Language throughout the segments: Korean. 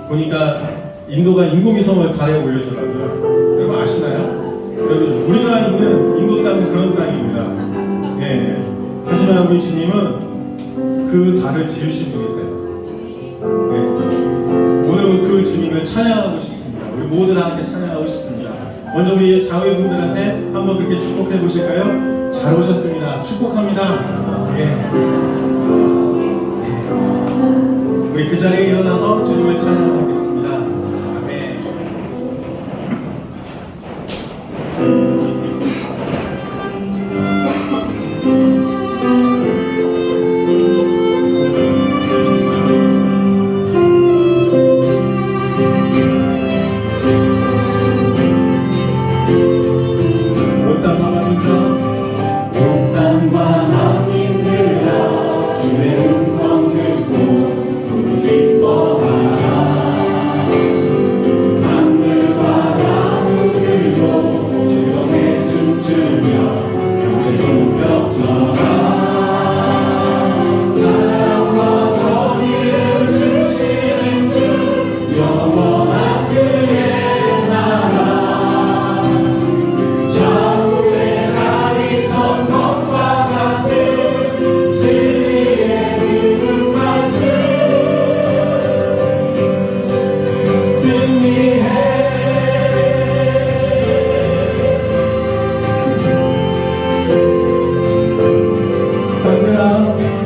보니까 인도가 인공위성을 달에 올렸더라고요. 여러분 아시나요? 여러분 우리가 있는 인도 땅은 그런 땅입니다. 예. 하지만 우리 주님은 그 달을 지으신 분이세요. 예. 오늘 그 주님을 찬양하고 싶습니다. 우리 모두 다 함께 찬양하고 싶습니다. 먼저 우리 자매분들한테 한번 그렇게 축복해 보실까요? 잘 오셨습니다. 축복합니다. 예. 우리 그 자리에 일어나서 주님을 찬양하겠습니다. 아멘.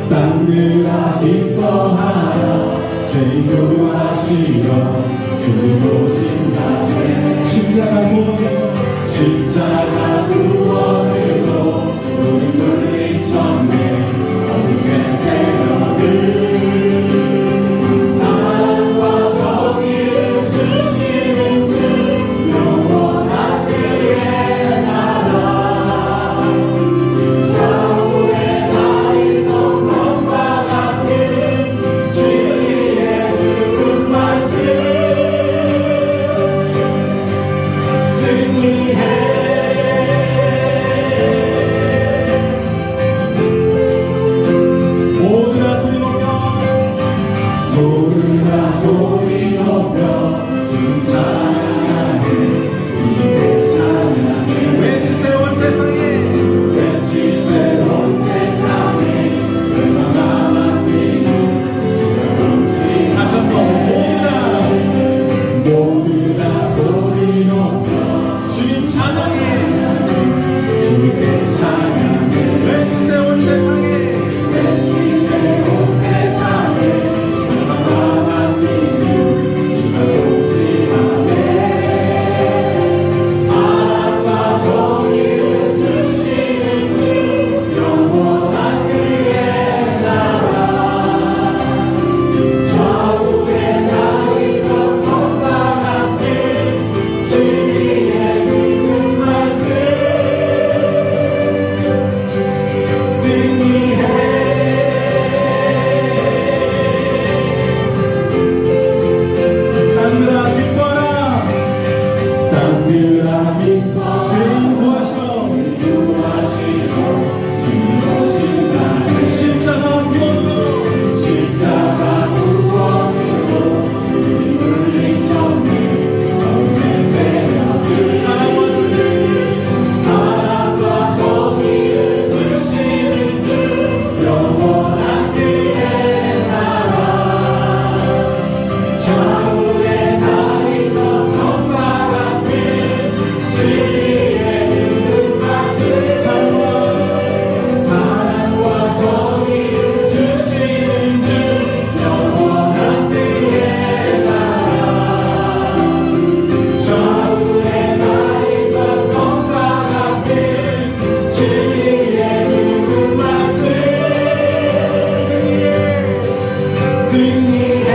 땅들아 기뻐하라 죄인 구하시러 주님 오신다네 십자가 구원으로 우리 물리쳤네 어둠의 세력을 사랑과 정의를 주시는 주 영원한 그의 나라 좌우에 나의 성령과 같은 주의 그 말씀 승리해 소리 높여 주님 찬양해 이제 찬양해 외치세요 온 세상에 외치세 온 세상에 얼마나 뛰는 주가 오시 다시 한번 모두 다 소리 높여 주님 찬양해 이제 찬양해 외치세요 온 세상에 외치세 온 세상에 얼마나 뛰는 주가 오시나네 사랑과 정의를 주시는 주 영원한 그의 나라 좌우에 나의 성품과 같은 진리의 그 말씀 승리해 땅들아 기뻐라 땅들아 기뻐 주님 구하시러 구하시고 주님 오신다네 십자가 구원으로 십자가 구원으로 우리 물리쳤네 어둠의 세력을 사랑과 정의를 주시는 주 영원한 그의 나라 좌우에 나의 성품과 같은 진리의 그 말씀 사랑과 정의를 주시는 주 영원한 그의 나라 좌우에 나의 성품과 같은 진리의 그 말씀 승리해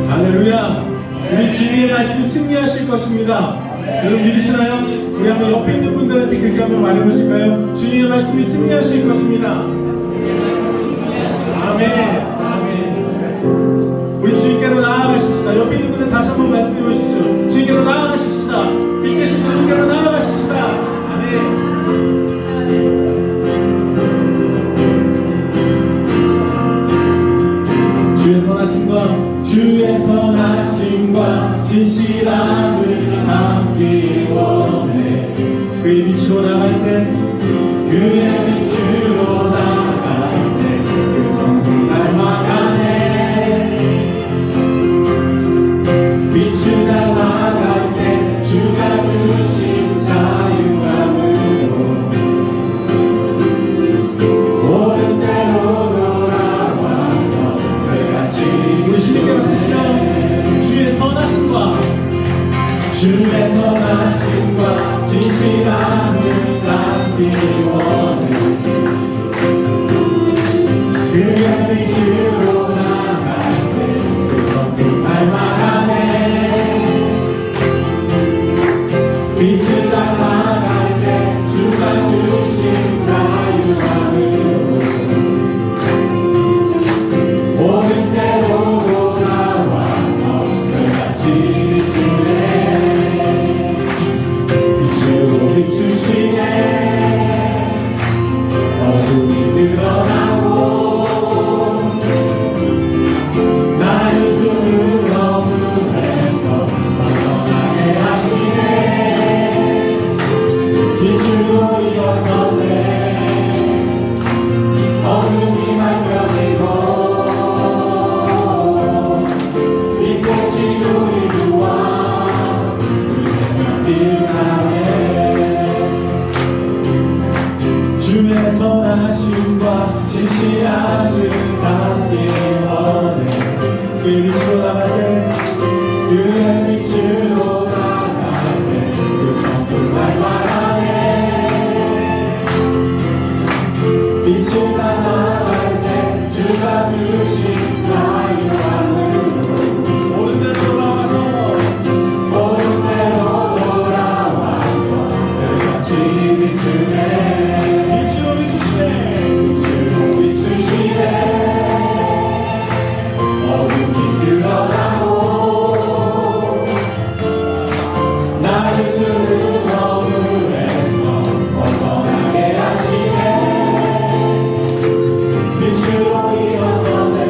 할렐루야. 우리 주님의 말씀이 승리하실 것입니다. 여러분 믿으시나요? 우리 한번 옆에 있는 분들한테 그렇게 한번 말해보실까요? 주님의 말씀이 승리하실 것입니다. 아멘. 아멘. 우리 주님께로 나아가십시다. 옆에 있는 분들 다시 한번 말씀해 보십시오. 주님께로 나아가십시다. 빛되신 주님께로 나아가십시다. 아멘. 주의 선하심과 진실함을 담기 원해. 그의 빛으로 나갈 때, 그의 빛으로 나갈 때, 그 성품 닮아가네. 빛을 닮아갈 때 주가 주신 자유함으로 옳은 대로 돌아와서 그같이 우리 주님께 박수치며 주의 선하심과 진실함을 담기 원해. 그의 빛으로 나갈 때 그 성품 닮아가네. 빛을 닮아갈 때 주가 주신 자유함으로 옳은 대로 돌아와서 그같이 주네. 빛으로 비추시네. 어둠이 드러나고 나의 숨을 어둠에서 벗어나게 하시네. 빛으로 일어서네. 어둠이 밝혀지고 빛 대신 우리 주와 그 생각이 주의 선하심과 진실함을 담기 원해. 그의 빛으로 나갈 때, 그의 빛으로 나갈 때 그 성품 닮아가네. 빛을 닮아갈 때 주가 주신 자유함으로 옳은 대로 돌아와서 그같이 비추네. 빛으로 비추시네. 어둠이 드러나고 나의 숨을 어둠에서 벗어나게 하시네. 빛으로 일어서네.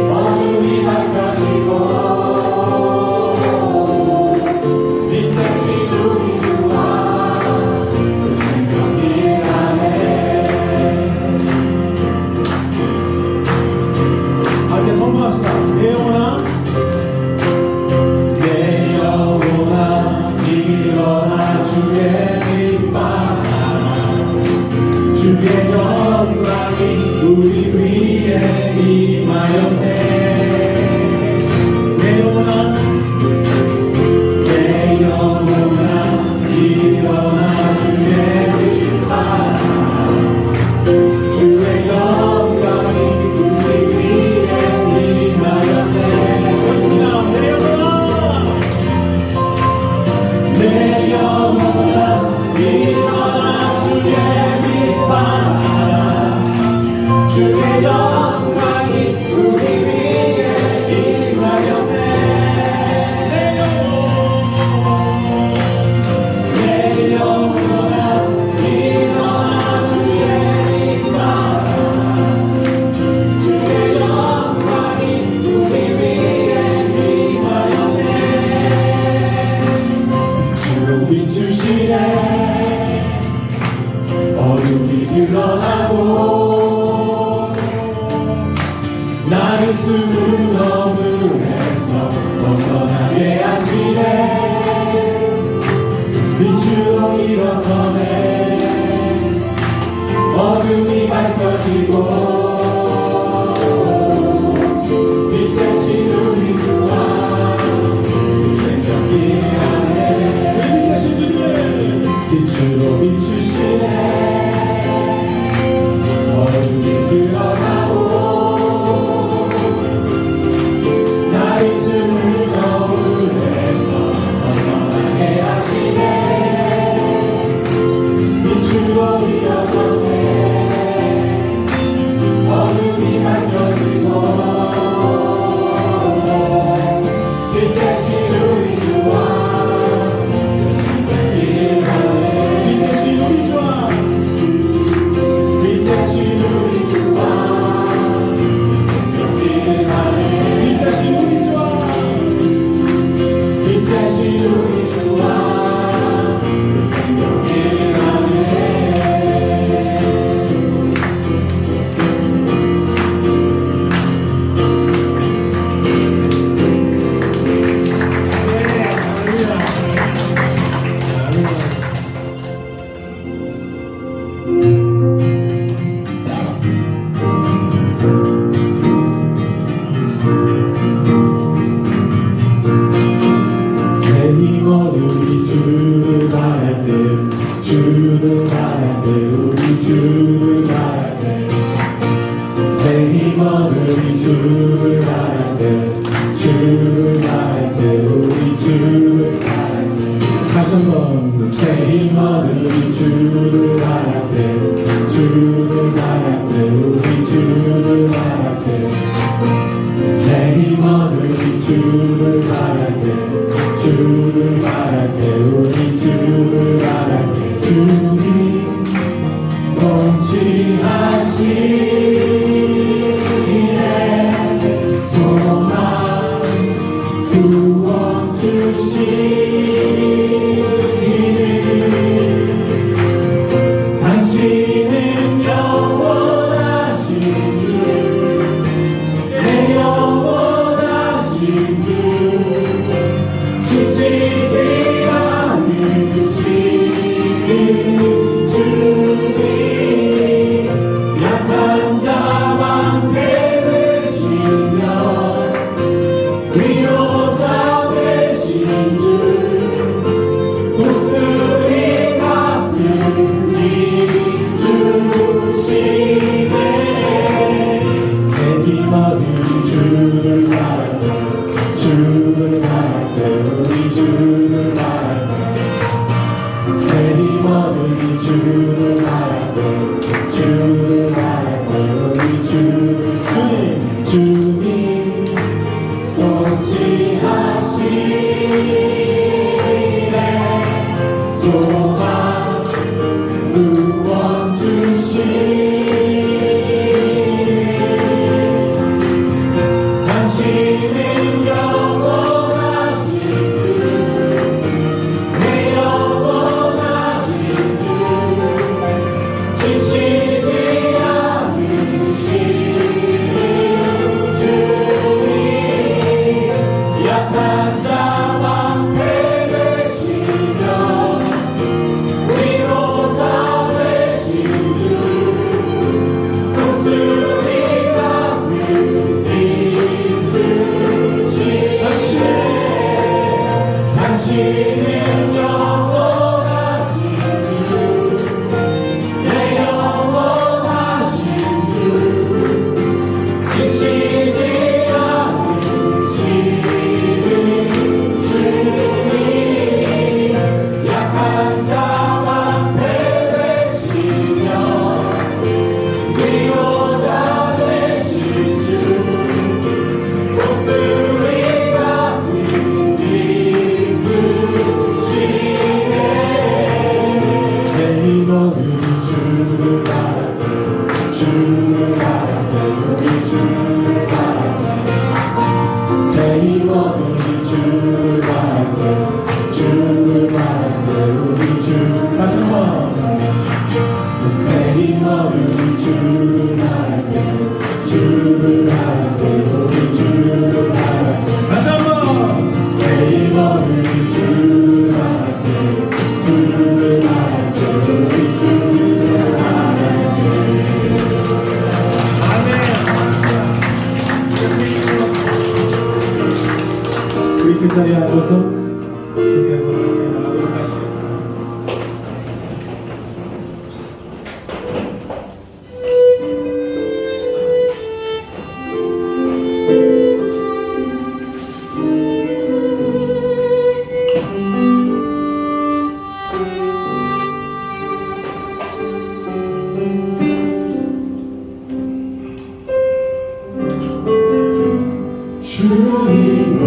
어둠이 밝혀지고 빛 대신 우리 주와 그 생각이 나네. 함께 선포합시다. 내 영혼아, 내 영혼아 일어나 주의 빛 받아라. 주의 영광이 우리 위에 임하였네. 내 영혼아, 내 영혼아 일어나 주의 빛 받아라. 주의 영광이 우리 위에 임하였네. 좋습니다. 내 영혼아, 내 영혼아 일어나 주의 빛 받아라. 주의 영광이 우리 위에 임하였네. 내 영혼아 일어나 주의 빛 받아라. 주의 영광이 우리 위에 임하였네. 빛으로 비추시네. 어둠이 드러나고 나를 숨은 어둠에서 벗어나게 하시네. 빛으로 일어서네. 어둠이 밝혀지고 빛 대신 우리 주와 그 생각이 나네. 빛 대신 주님 빛으로 비추시네. 어둠이 드러나고 나의 숨을 어둠에서 벗어나게 하시네. 빛으로 일어서네. 주시네 새이 머리 주를 바랄 때 주를 바랄 때 우리 주를 바랄 때 새이 머리 주를 바랄 때 주를 바랄 때 우리 주님 통치하시네 소망 구원 주시네 당신은 영원하신 내 영원하신 지치지 않으시는 주님 약한 자 방패 되시며 위로자 되신 주 독수리가 들린 주시네 당신은 영원하신 내 영원하신 주 지치지 않으시는 주님 약한 자 방패 되시며 위로자 되신 주 독수리가 들린 주시네 새이 머리 주를 바랄 때 주를 바랄 때 우리 주를 바랄 때 새이 머리 주를 바랄 때 주를 바랄 때 우리 주 다시 한번 새이 머리 주를 바랄 때 주를 바랄 때 우리 주를 바랄 때 다시 한번. 새이 머리 주를 바랄 때 주를 바랄 때 우리 주를 바랄 때 아멘. 우리 그 자리에 앉아서 주께서 함께 나가도록 하시겠습니다. 주님과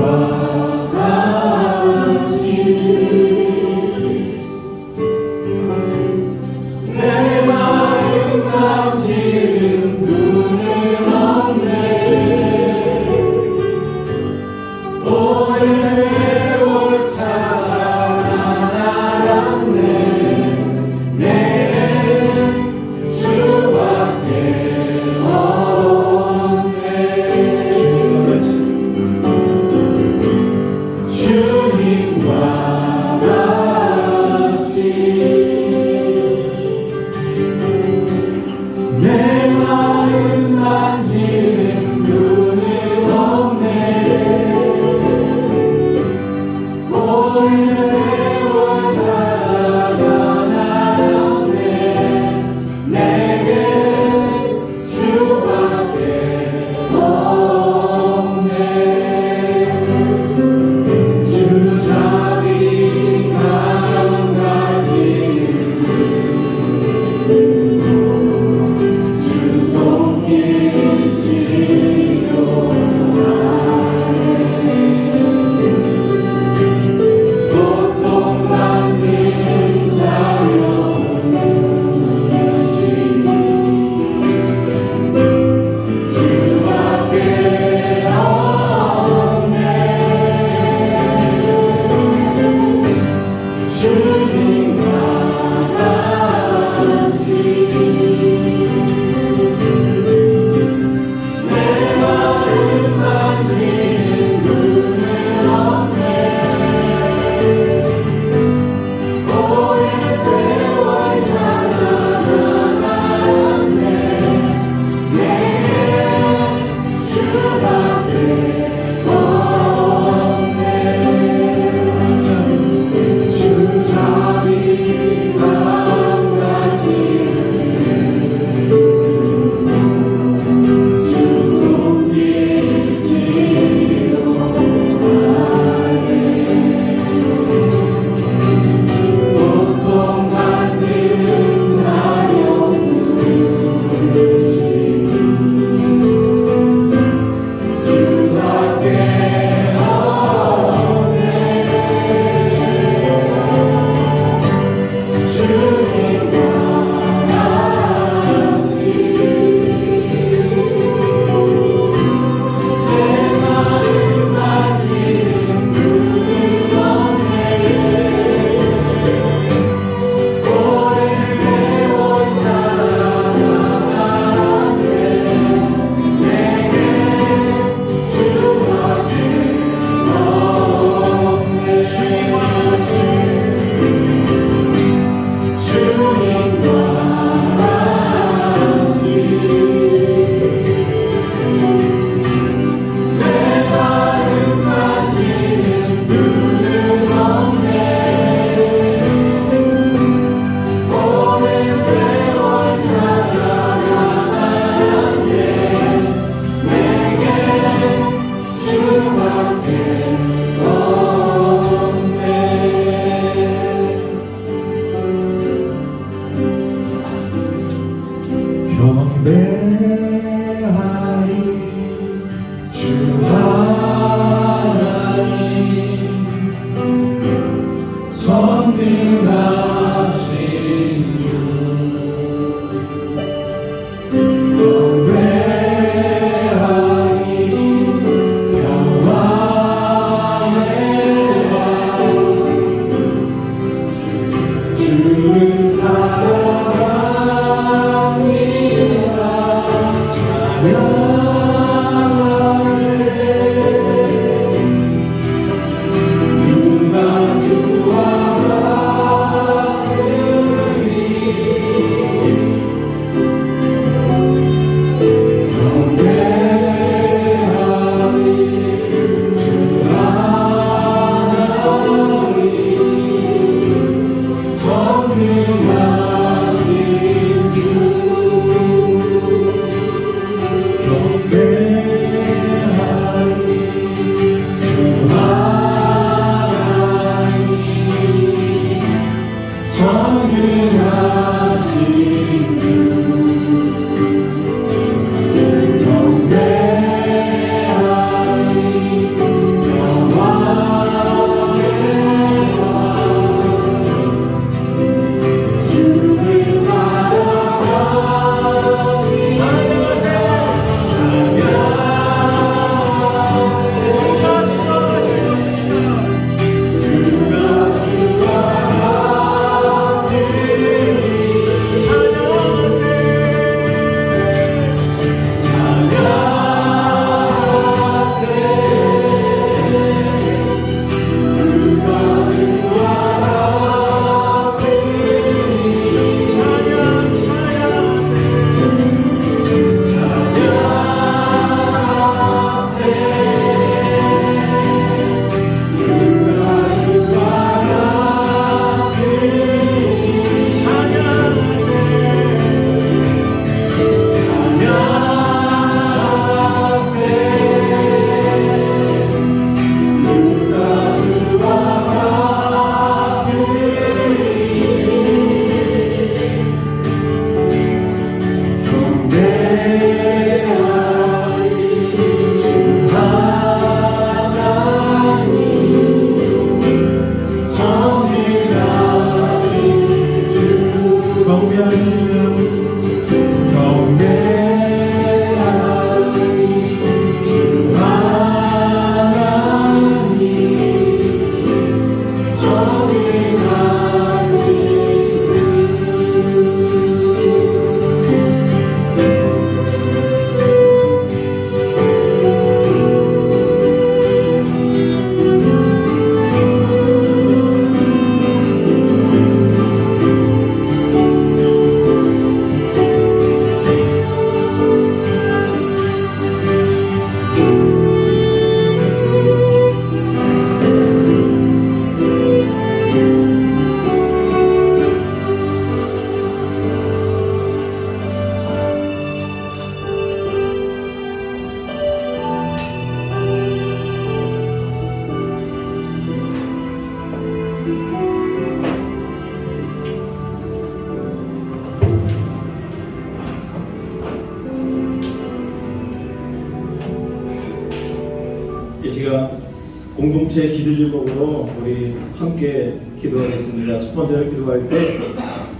경배하리 주 하나님 전능하신 주 경배하리 평화의 주를 사랑합니다 찬양하세 누가 주와 같으리 경배하리 주 하나님 전능하신 주 경배하리 주 하나님 전능하신 주 경배하리 영화의 주를 사랑하리 이 시간 공동체 기도 제목으로 우리 함께 기도하겠습니다. 첫 번째로 기도할 때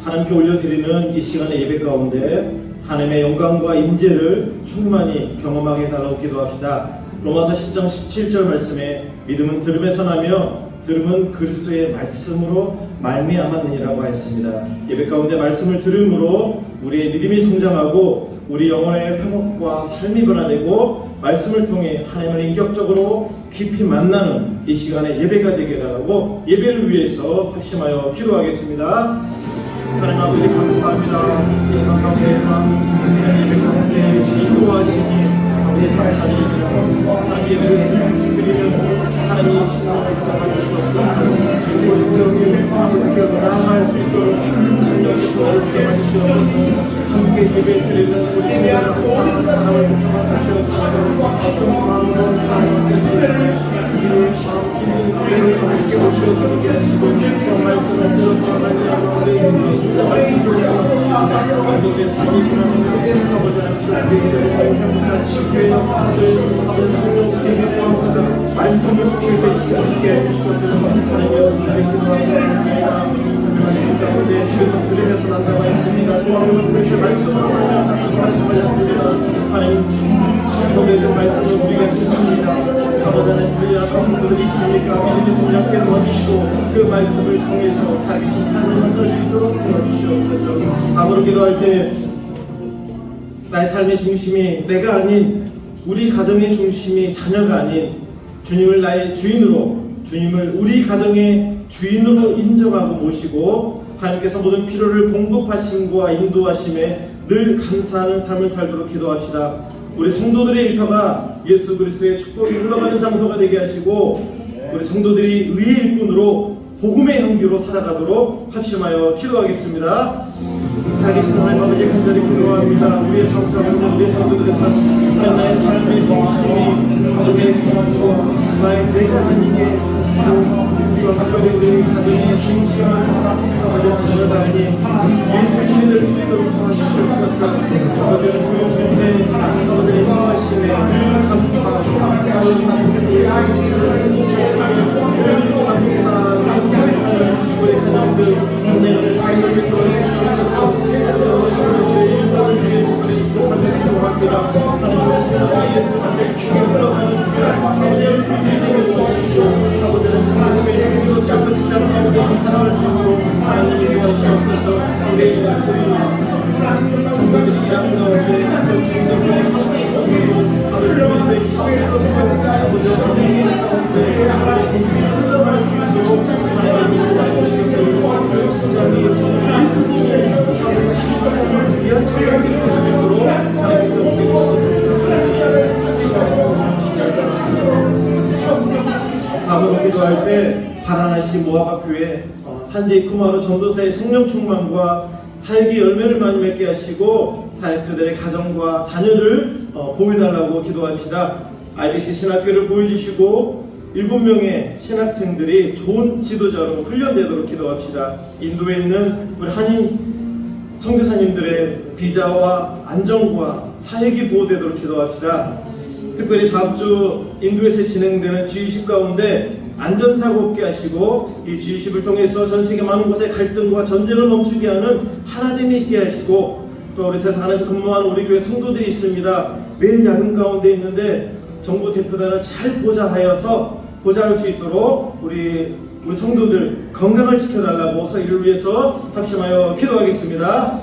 하나님께 올려드리는 이 시간의 예배 가운데 하나님의 영광과 임재를 충만히 경험하게 해달라고 기도합시다. 로마서 10장 17절 말씀에 믿음은 들음에서 나며 들음은 그리스도의 말씀으로 말미암았느니라고 했습니다. 예배 가운데 말씀을 들음으로 우리의 믿음이 성장하고 우리 영혼의 회복과 삶이 변화되고 말씀을 통해 하나님을 인격적으로 깊이 만나는 이 시간에 예배가 되게 해달라고 예배를 위해서 합심하여 기도하겠습니다. 하나님 아버지 감사합니다. 이 시간 가운데 예배 가운데 인도하시니 아버지 감사드립니다. 하나님 예배를 드리는 하나님 시간을 붙잡아 주시옵소서. 그리고 인정이 아버지께 나아갈 수 있도록 여기서 어렵게 해주시옵소서. 함께 예배 드리는 우리 예배하는 모든 사람을 붙잡아 주시옵소서. 어떤 마음으로 하나님께 예배를 드리는 하나님을 함께 오시고 함께 하시고 또 말씀을 들었고 하나님 우리 말씀을 들었고 우리의 삶이 그런 아버지 하나님 같이 교회 아버지 성령 세계의 역사가 말씀을 주시고 함께 해주시고 하나님 말씀 가운데 주님은 들으면서 난다고 했습니다. 또 하루는 그렇게 말씀을 올려놨다고 말씀하셨습니다. 하나님 보내준 말씀을 우리가 듣습니다. 아버지 하나님 우리 가족들이 있으니까 믿음이 성장케 도와주시고 그 말씀을 통해서 살아계신 하나님 만들 수 있도록 도와주시옵소서. 아무로 기도할 때 나의 삶의 중심이 내가 아닌 우리 가정의 중심이 자녀가 아닌 주님을 나의 주인으로 주님을 우리 가정의 주인으로 인정하고 모시고 하나님께서 모든 필요를 공급하심과 인도하심에 늘 감사하는 삶을 살도록 기도합시다. 우리 성도들의 일터가 예수 그리스도의 축복이 흘러가는 장소가 되게 하시고 우리 성도들이 의의 일꾼으로 복음의 향기로 살아가도록 합심하여 기도하겠습니다. 살아계신 하나님 아버지 간절히 기도합니다. 우리의 삶과 우리의 성도들의 삶, 나의 삶의 중심이 하나님의 경험과 나의 내가 아닌 게 우리가 특별히 우리 가정의 중심을 아버지 자녀가 아닌 예수의 신을 수 있도록 도와주시옵소서. 아버지는 보여줄 때 아버지의 행하심에 늘 감사하고 하나님께서 우리 아이들을 우리 가정들 내가 아이들을 도와주시옵소서. 주의 일상을 위해 특별히 축복하며 기도합니다. 하나님의 사랑과 예수님의 축복이 흘러가는 아버지를 불쌍히 도와주시고 아버지는 하나님의 행위로 짝붙이지 않고 우리의 사랑을 주고 하나님이 도와주시옵소서. 우리 성도들이 일하는 가운데 주님들과 함께 아버지의 기회로서 아버지의 성령 가운데 흘러갈 수 있도록 하나님이 도와주시옵소서. 천장이 예수님의 위한 처형이 될 수 있도록 아무로 기도할 때 바라나시 모아바 교회 산지 쿠마르 전도사의 성령 충만과 사역의 열매를 많이 맺게 하시고 사역자들의 가정과 자녀를 보호해달라고 기도합시다. IBC 신학교를 보여주시고 7명의 신학생들이 좋은 지도자로 훈련되도록 기도합시다. 인도에 있는 우리 한인 선교사님들의 비자와 안정과 사역이 보호되도록 기도합시다. 특별히 다음 주 인도에서 진행되는 G20 가운데 안전사고 없게 하시고 이 G20을 통해서 전 세계 많은 곳의 갈등과 전쟁을 멈추게 하는 하나됨이 있게 하시고 또 우리 대사관에서 근무하는 우리 교회 성도들이 있습니다. 매일 야근 가운데 있는데 정부 대표단을 잘 보좌할 수 있도록 우리 성도들 건강을 지켜달라고 이를 위해서 합심하여 기도하겠습니다.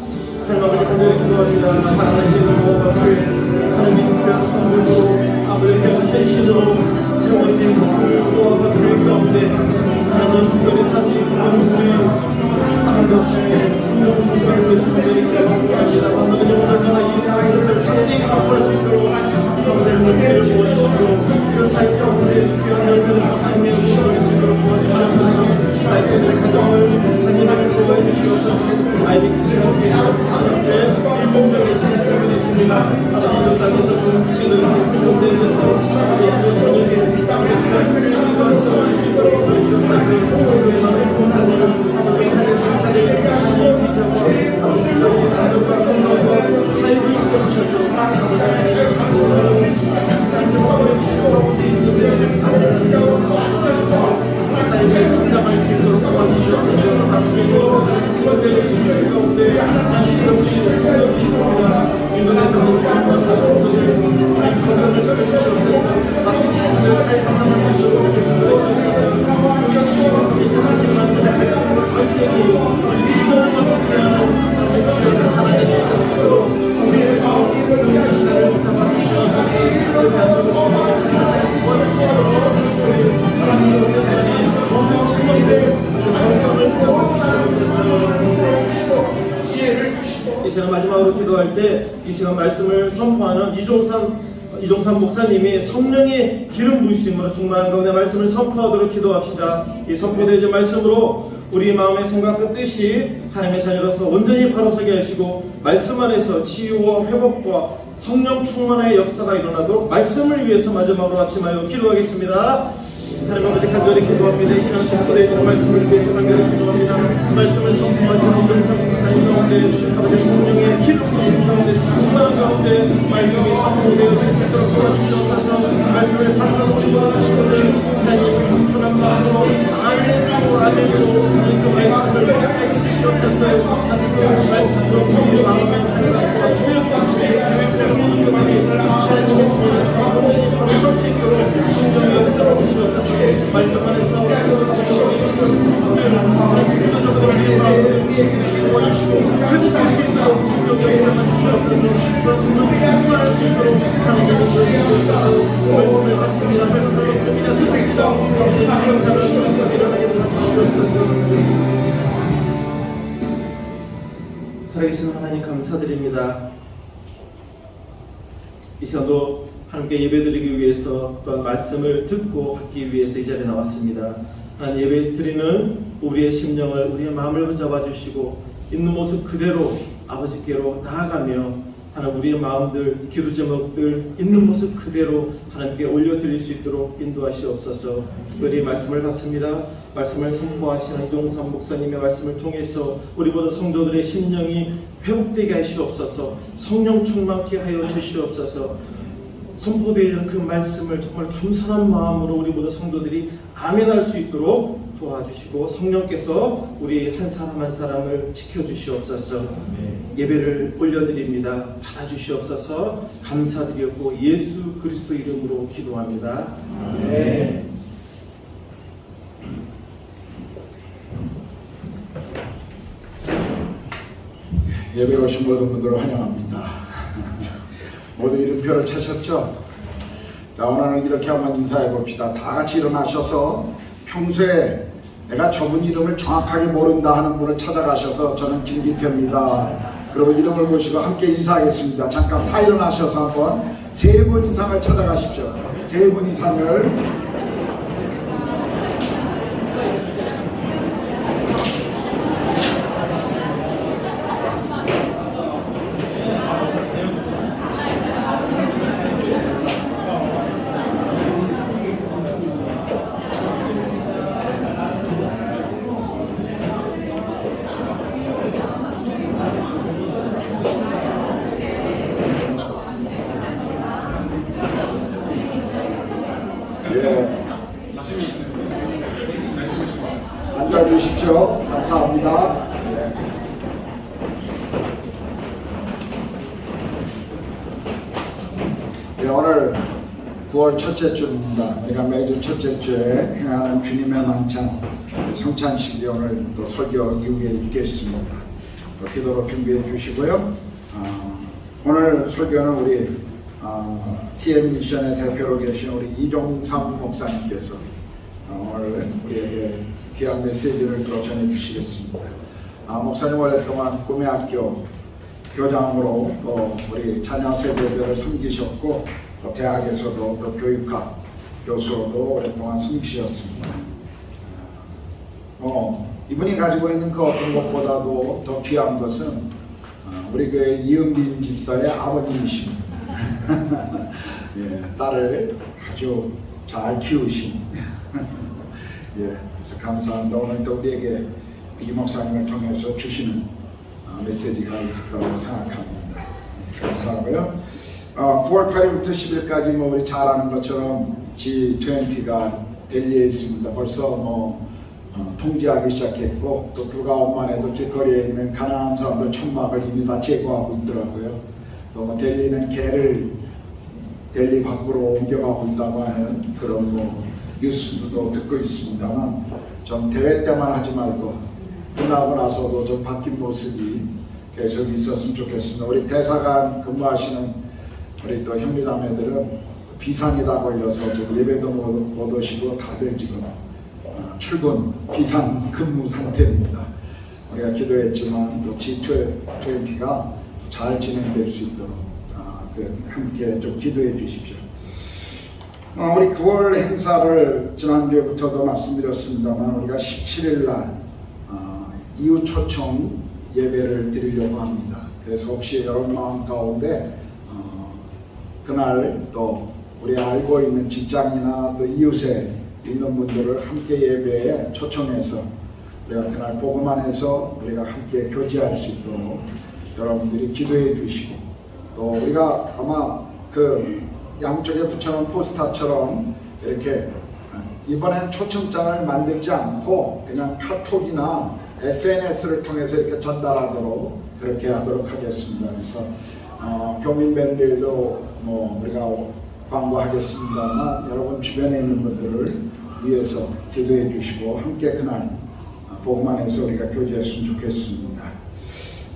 하나님 아버지 간절히 기도합니다. 하나님의 모아바교회 하나님 귀한 선물도 아버지께서 전신으로 세워진 그 모아바교회 가운데 하나님 특별히 산지 하나님의 창조주의 성령 중심을 위해서 간절히 기도합니다. 하나님 오늘까지 이 사회를 참되게 사업할 수 있도록 아버지의 은혜를 부어주시고 그 사회 가운데 귀한 열매를 하나님의 은혜를 수 있도록 도와주시옵소서. 사회들의 가정을 자녀를 보호해 주시옵소서. IBC 신학교에 일본명의 신학생들이 있습니다. 아버지 땅에서 정치를 공대에서 아버지 저녁에 땅에 이걸 써올 수 있도록 도와주시옵소서. 우리 많은 공사들은 아버지 하나님의 성사들을 하나님의 비전과 아버지 하나님의 사랑과 감사와 사역을 시켜주셔서 아버지 하나님의 사역에 성장할 수 있도록 도와주시옵소서. 앞으로 직원들의 주실 가운데 하나님의 성령이 있습니다. 인도네시아에서 사역을 건강을 시켜주시옵소서. 앞으로 직원들을 잘 감당할 수 있도록 이 시간 마지막으로 기도할 때 이 시간 말씀을 선포하는 이종삼 목사님이 성령의 기름 부으심으로 충만한 가운데 말씀을 선포하도록 기도합시다. 이 선포되어진 말씀으로 우리 마음의 생각과 뜻이 하나님의 자녀로서 온전히 바로서게 하시고 말씀 안에서 치유와 회복과 성령 충만의 역사가 일어나도록 말씀을 위해서 마지막으로 합심하여 기도하겠습니다. 하나님 아버지 간절히 기도합니다. 이 시간 선포되어지는 말씀을 위해서 간절히 기도합니다. 말씀을 선포하시는 이동상 목사님 가운데 아버지 성령의 기름 부으신 가운데 충만한 가운데 말씀이 선포되어질 수 있도록 도와주시옵소서. 말씀을 받는 우리와 하시거든 하나님 겸손한 마음으로 아멘으로 아멘으로 그 말씀을 가까이 주시옵소서. 그 말씀으로 우리 마음의 생각과 주역과 주의 계획을 모든 것들이 하나님의 손에 성공이 설수 있도록 신정을 열어주시옵소서. 말씀 안에서 끝날 수 있도록 성령의 일어날 수 있도록 하나님의 말씀을 받습니다. 말씀을 받습니다. 듣습니다. 감사를 일어나게 도와주시옵소서. 살아계신 하나님 감사드립니다. 이 시간도 함께 예배드리기 위해서 또한 말씀을 듣고 받기 위해서 이 자리에 나왔습니다. 하나님 예배 드리는 우리의 심령을 우리의 마음을 붙잡아 주시고 있는 모습 그대로 아버지께로 나아가며 하나님 우리의 마음들 기도 제목들 있는 모습 그대로 하나님께 올려드릴 수 있도록 인도하시옵소서. 특별히 말씀을 받습니다. 말씀을 선포하시는 이동삼 목사님의 말씀을 통해서 우리 모든 성도들의 심령이 회복되게 하시옵소서. 성령 충만케 하여 주시옵소서. 선포되는 그 말씀을 정말 겸손한 마음으로 우리 모든 성도들이 아멘할 수 있도록 도와주시고 성령께서 우리 한 사람 한 사람을 지켜주시옵소서. 예배를 올려드립니다. 받아주시옵소서. 감사드렸고 예수 그리스도 이름으로 기도합니다. 아멘. 예배 오신 모든 분들을 환영합니다. 모두 이름표를 차셨죠? 자, 오늘은 이렇게 한번 인사해 봅시다. 다 같이 일어나셔서 평소에 내가 저분 이름을 정확하게 모른다 하는 분을 찾아가셔서 저는 김기표입니다. 그리고 이름을 모시고 함께 인사하겠습니다. 잠깐 다 일어나셔서 한번 3분 이상을 찾아가십시오. 3분 이상을. 앉아주십시오. 감사합니다. 오늘 9월 첫째 주입니다. 우리가 매주 첫째 주에 행하는 주님의 만찬 성찬식이 오늘 또 설교 이후에 있겠습니다. 또 기도로 준비해 주시고요. 오늘 설교는 우리 TM 미션의 대표로 계신 우리 이종삼 목사님께서 오늘 우리에게 귀한 메시지를 또 전해 주시겠습니다. 목사님 오랫동안 꿈의학교 교장으로 또 우리 자녀 세대들을 섬기셨고 또 대학에서도 또 교육학 교수로도 오랫동안 섬기셨습니다. 이분이 가지고 있는 그 어떤 것보다도 더 귀한 것은 우리 교회 이은빈 집사의 아버님이십니다. 예, 딸을 아주 잘 키우신 그래서 감사합니다. 오늘 또 우리에게 이 목사님을 통해서 주시는 메시지가 있을 거라고 생각합니다. 감사하고요. 9월 8일부터 10일까지 우리 잘 아는 것처럼 G20가 델리에 있습니다. 벌써 통제하기 시작했고 또 불과 얼마 해도 길거리에 있는 가난한 사람들 천막을 이미 다 제거하고 있더라고요. 또 델리는 개를 델리 밖으로 옮겨가고 있다고 하는 그런 뉴스도 듣고 있습니다만 좀 대회 때만 하지 말고 끝나고 나서도 좀 바뀐 모습이 계속 있었으면 좋겠습니다. 우리 대사관 근무하시는 우리 또 형제자매들은 비상이다 걸려서 지금 예배도 못 오시고 다들 지금 출근 비상 근무 상태입니다. 우리가 기도했지만 또 G20가 잘 진행될 수 있도록 함께 좀 기도해 주십시오. 우리 9월 행사를 지난주에부터도 말씀드렸습니다만 우리가 17일 날 이웃 초청 예배를 드리려고 합니다. 그래서 혹시 여러분 마음 가운데 그날 또 우리 알고 있는 직장이나 또 이웃에 있는 분들을 함께 예배에 초청해서 우리가 그날 복음 안에서 우리가 함께 교제할 수 있도록 여러분들이 기도해 주시고, 또 우리가 아마 그 양쪽에 붙여놓은 포스터처럼 이렇게 이번엔 초청장을 만들지 않고 그냥 카톡이나 SNS를 통해서 이렇게 전달하도록 그렇게 하도록 하겠습니다. 그래서 교민밴드에도 뭐 우리가 광고하겠습니다만 여러분 주변에 있는 분들을 위해서 기도해 주시고 함께 그날 복음 안에서 우리가 교제했으면 좋겠습니다.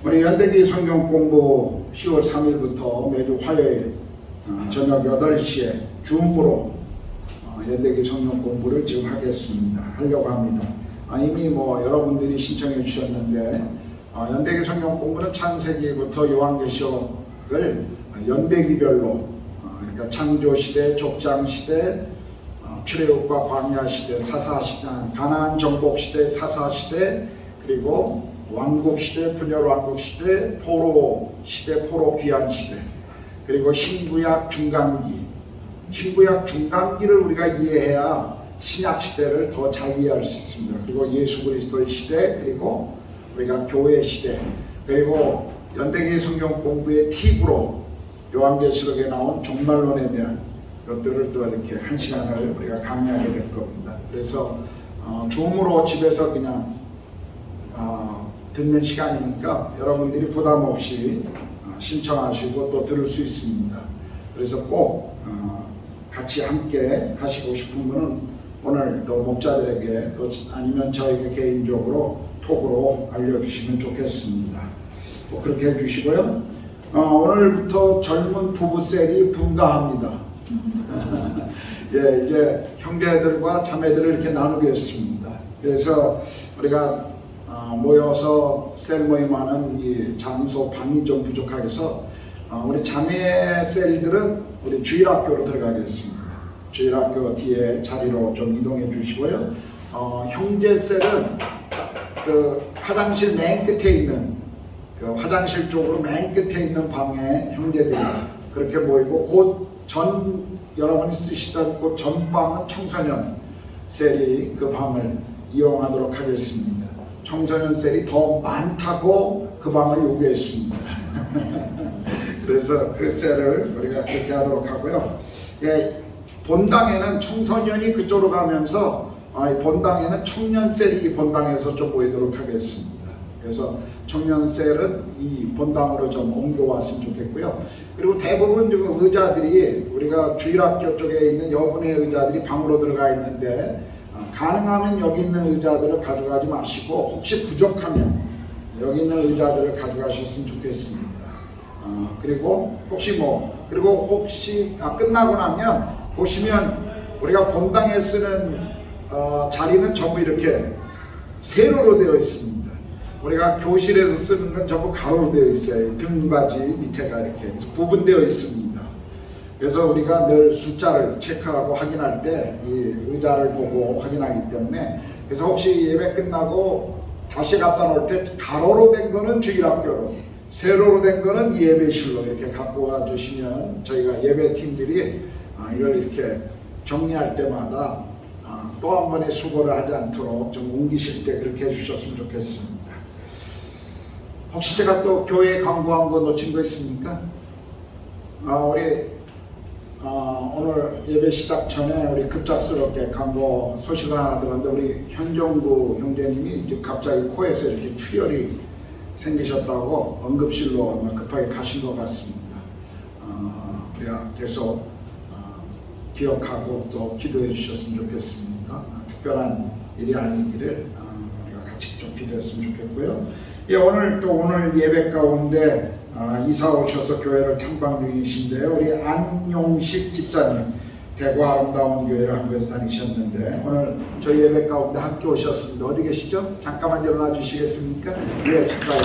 우리 연대기 성경 공부 10월 3일부터 매주 화요일 저녁 8시에 줌으로 연대기 성경 공부를 지금 하려고 합니다. 이미 뭐 여러분들이 신청해 주셨는데 연대기 성경 공부는 창세기부터 요한계시록을 연대기별로 그러니까 창조시대, 족장시대, 출애굽과 광야시대, 사사시대, 가나안 정복시대, 사사시대, 그리고 왕국시대, 분열왕국시대, 포로시대, 포로귀환시대, 그리고 신구약 중간기, 신구약 중간기를 우리가 이해해야 신약시대를 더 잘 이해할 수 있습니다. 그리고 예수 그리스도의 시대, 그리고 우리가 교회 시대, 그리고 연대기 성경 공부의 팁으로 요한계시록에 나온 종말론에 대한 것들을 또 이렇게 한 시간을 우리가 강의하게 될 겁니다. 그래서 줌으로 집에서 그냥 듣는 시간이니까 여러분들이 부담 없이 신청하시고 또 들을 수 있습니다. 그래서 꼭 같이 함께 하시고 싶은 분은 오늘 또 목자들에게 또 아니면 저에게 개인적으로 톡으로 알려주시면 좋겠습니다. 꼭 그렇게 해주시고요. 오늘부터 젊은 부부셀이 분가합니다. 예, 이제 형제들과 자매들을 이렇게 나누겠습니다. 그래서 우리가 모여서 셀 모임하는 이 장소 방이 좀 부족해서 우리 자매 셀들은 우리 주일학교로 들어가겠습니다. 주일학교 뒤에 자리로 좀 이동해 주시고요. 형제 셀은 그 화장실 맨 끝에 있는 그 화장실 쪽으로 맨 끝에 있는 방에 형제들이 그렇게 모이고 곧 여러분이 쓰시던 그 전방은 청소년 셀이 그 방을 이용하도록 하겠습니다. 청소년 셀이 더 많다고 그 방을 요구했습니다. 그래서 그 셀을 우리가 그렇게 하도록 하고요. 예, 본당에는 청소년이 그쪽으로 가면서 본당에는 청년 셀이 본당에서 좀 모이도록 하겠습니다. 그래서 청년 셀은 이 본당으로 좀 옮겨왔으면 좋겠고요. 그리고 대부분 의자들이 우리가 주일학교 쪽에 있는 여분의 의자들이 방으로 들어가 있는데 가능하면 여기 있는 의자들을 가져가지 마시고 혹시 부족하면 여기 있는 의자들을 가져가셨으면 좋겠습니다. 그리고 혹시 끝나고 나면 보시면 우리가 본당에 쓰는 자리는 전부 이렇게 세로로 되어 있습니다. 우리가 교실에서 쓰는 건 전부 가로로 되어 있어요. 등받이 밑에가 이렇게 구분되어 있습니다. 그래서 우리가 늘 숫자를 체크하고 확인할 때 이 의자를 보고 확인하기 때문에, 그래서 혹시 예배 끝나고 다시 갖다 놓을 때 가로로 된 거는 주일학교로, 세로로 된 거는 예배실로 이렇게 갖고 와 주시면 저희가 예배팀들이 이걸 이렇게 정리할 때마다 또 한 번의 수고를 하지 않도록 좀 옮기실 때 그렇게 해주셨으면 좋겠습니다. 혹시 제가 또 교회 광고한 거 놓친 거 있습니까? 우리 오늘 예배 시작 전에 우리 급작스럽게 광고 소식을 하나 들었는데, 우리 현종구 형제님이 이제 갑자기 코에서 이렇게 출혈이 생기셨다고 응급실로 급하게 가신 것 같습니다. 우리가 계속 기억하고 또 기도해 주셨으면 좋겠습니다. 특별한 일이 아니기를 우리가 같이 좀 기도했으면 좋겠고요. 예, 오늘 예배 가운데 이사 오셔서 교회를 탐방 중이신데요. 우리 안용식 집사님, 대구 아름다운 교회를 한국에서 다니셨는데 오늘 저희 예배 가운데 함께 오셨습니다. 어디 계시죠? 잠깐만 일어나 주시겠습니까? 예, 집사님.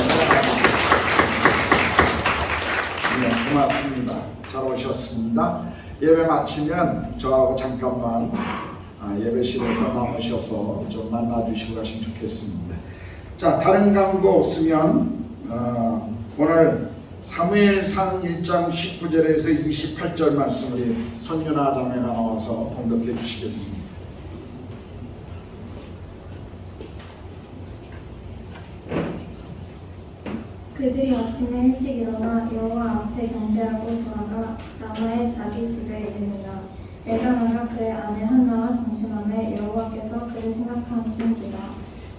네, 고맙습니다. 잘 오셨습니다. 예배 마치면 저하고 잠깐만 예배실에서 남으셔서 좀 만나주시고 가시면 좋겠습니다. 자, 다른 광고 없으면 오늘 사무엘상 1장 19절에서 28절 말씀 우리 손윤아 자매가 나와서 봉독해 주시겠습니다. 그들이 아침에 일찍 일어나 여호와 앞에 경배하고 돌아가 라마의 자기 집에 이르니라. 엘가나가 그의 아내 한나와 동침함에 여호와께서 그를 생각하신지라.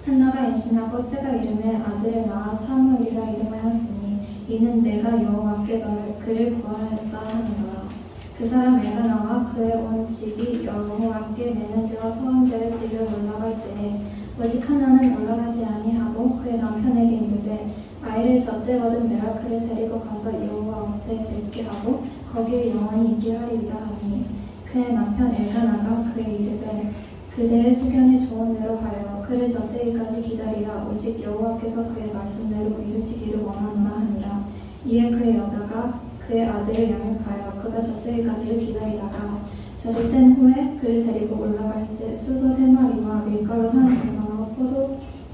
한나가 임신하고 때가 이름에 아들을 낳아 사무엘이라 이름하였으니 이는 내가 여호와께 그를 구하였다 하니라. 그 사람 엘가나와 그의 온 집이 여호와께 메너지와 서원제를 드리러 올라갈 때에 오직 하나는 올라가지 아니하고 그의 남편에게 이르되 아이를 젖대거든 내가 그를 데리고 가서 여호와 앞에 뵙게 하고 거기에 영원히 있게 하리이다 하니 그의 남편 엘가나가 그에 이르되 그대의 소견에 좋은 대로 하여 그를 젖대기까지 기다리라. 오직 여호와께서 그의 말씀대로 이루시기를 원하노라 하니라. 이에 그의 여자가 그의 아들을 양육하여 그가 젖대기까지를 기다리다가 저녁된 후에 그를 데리고 올라갈새 수소 3마리와 밀가루 한 얼마와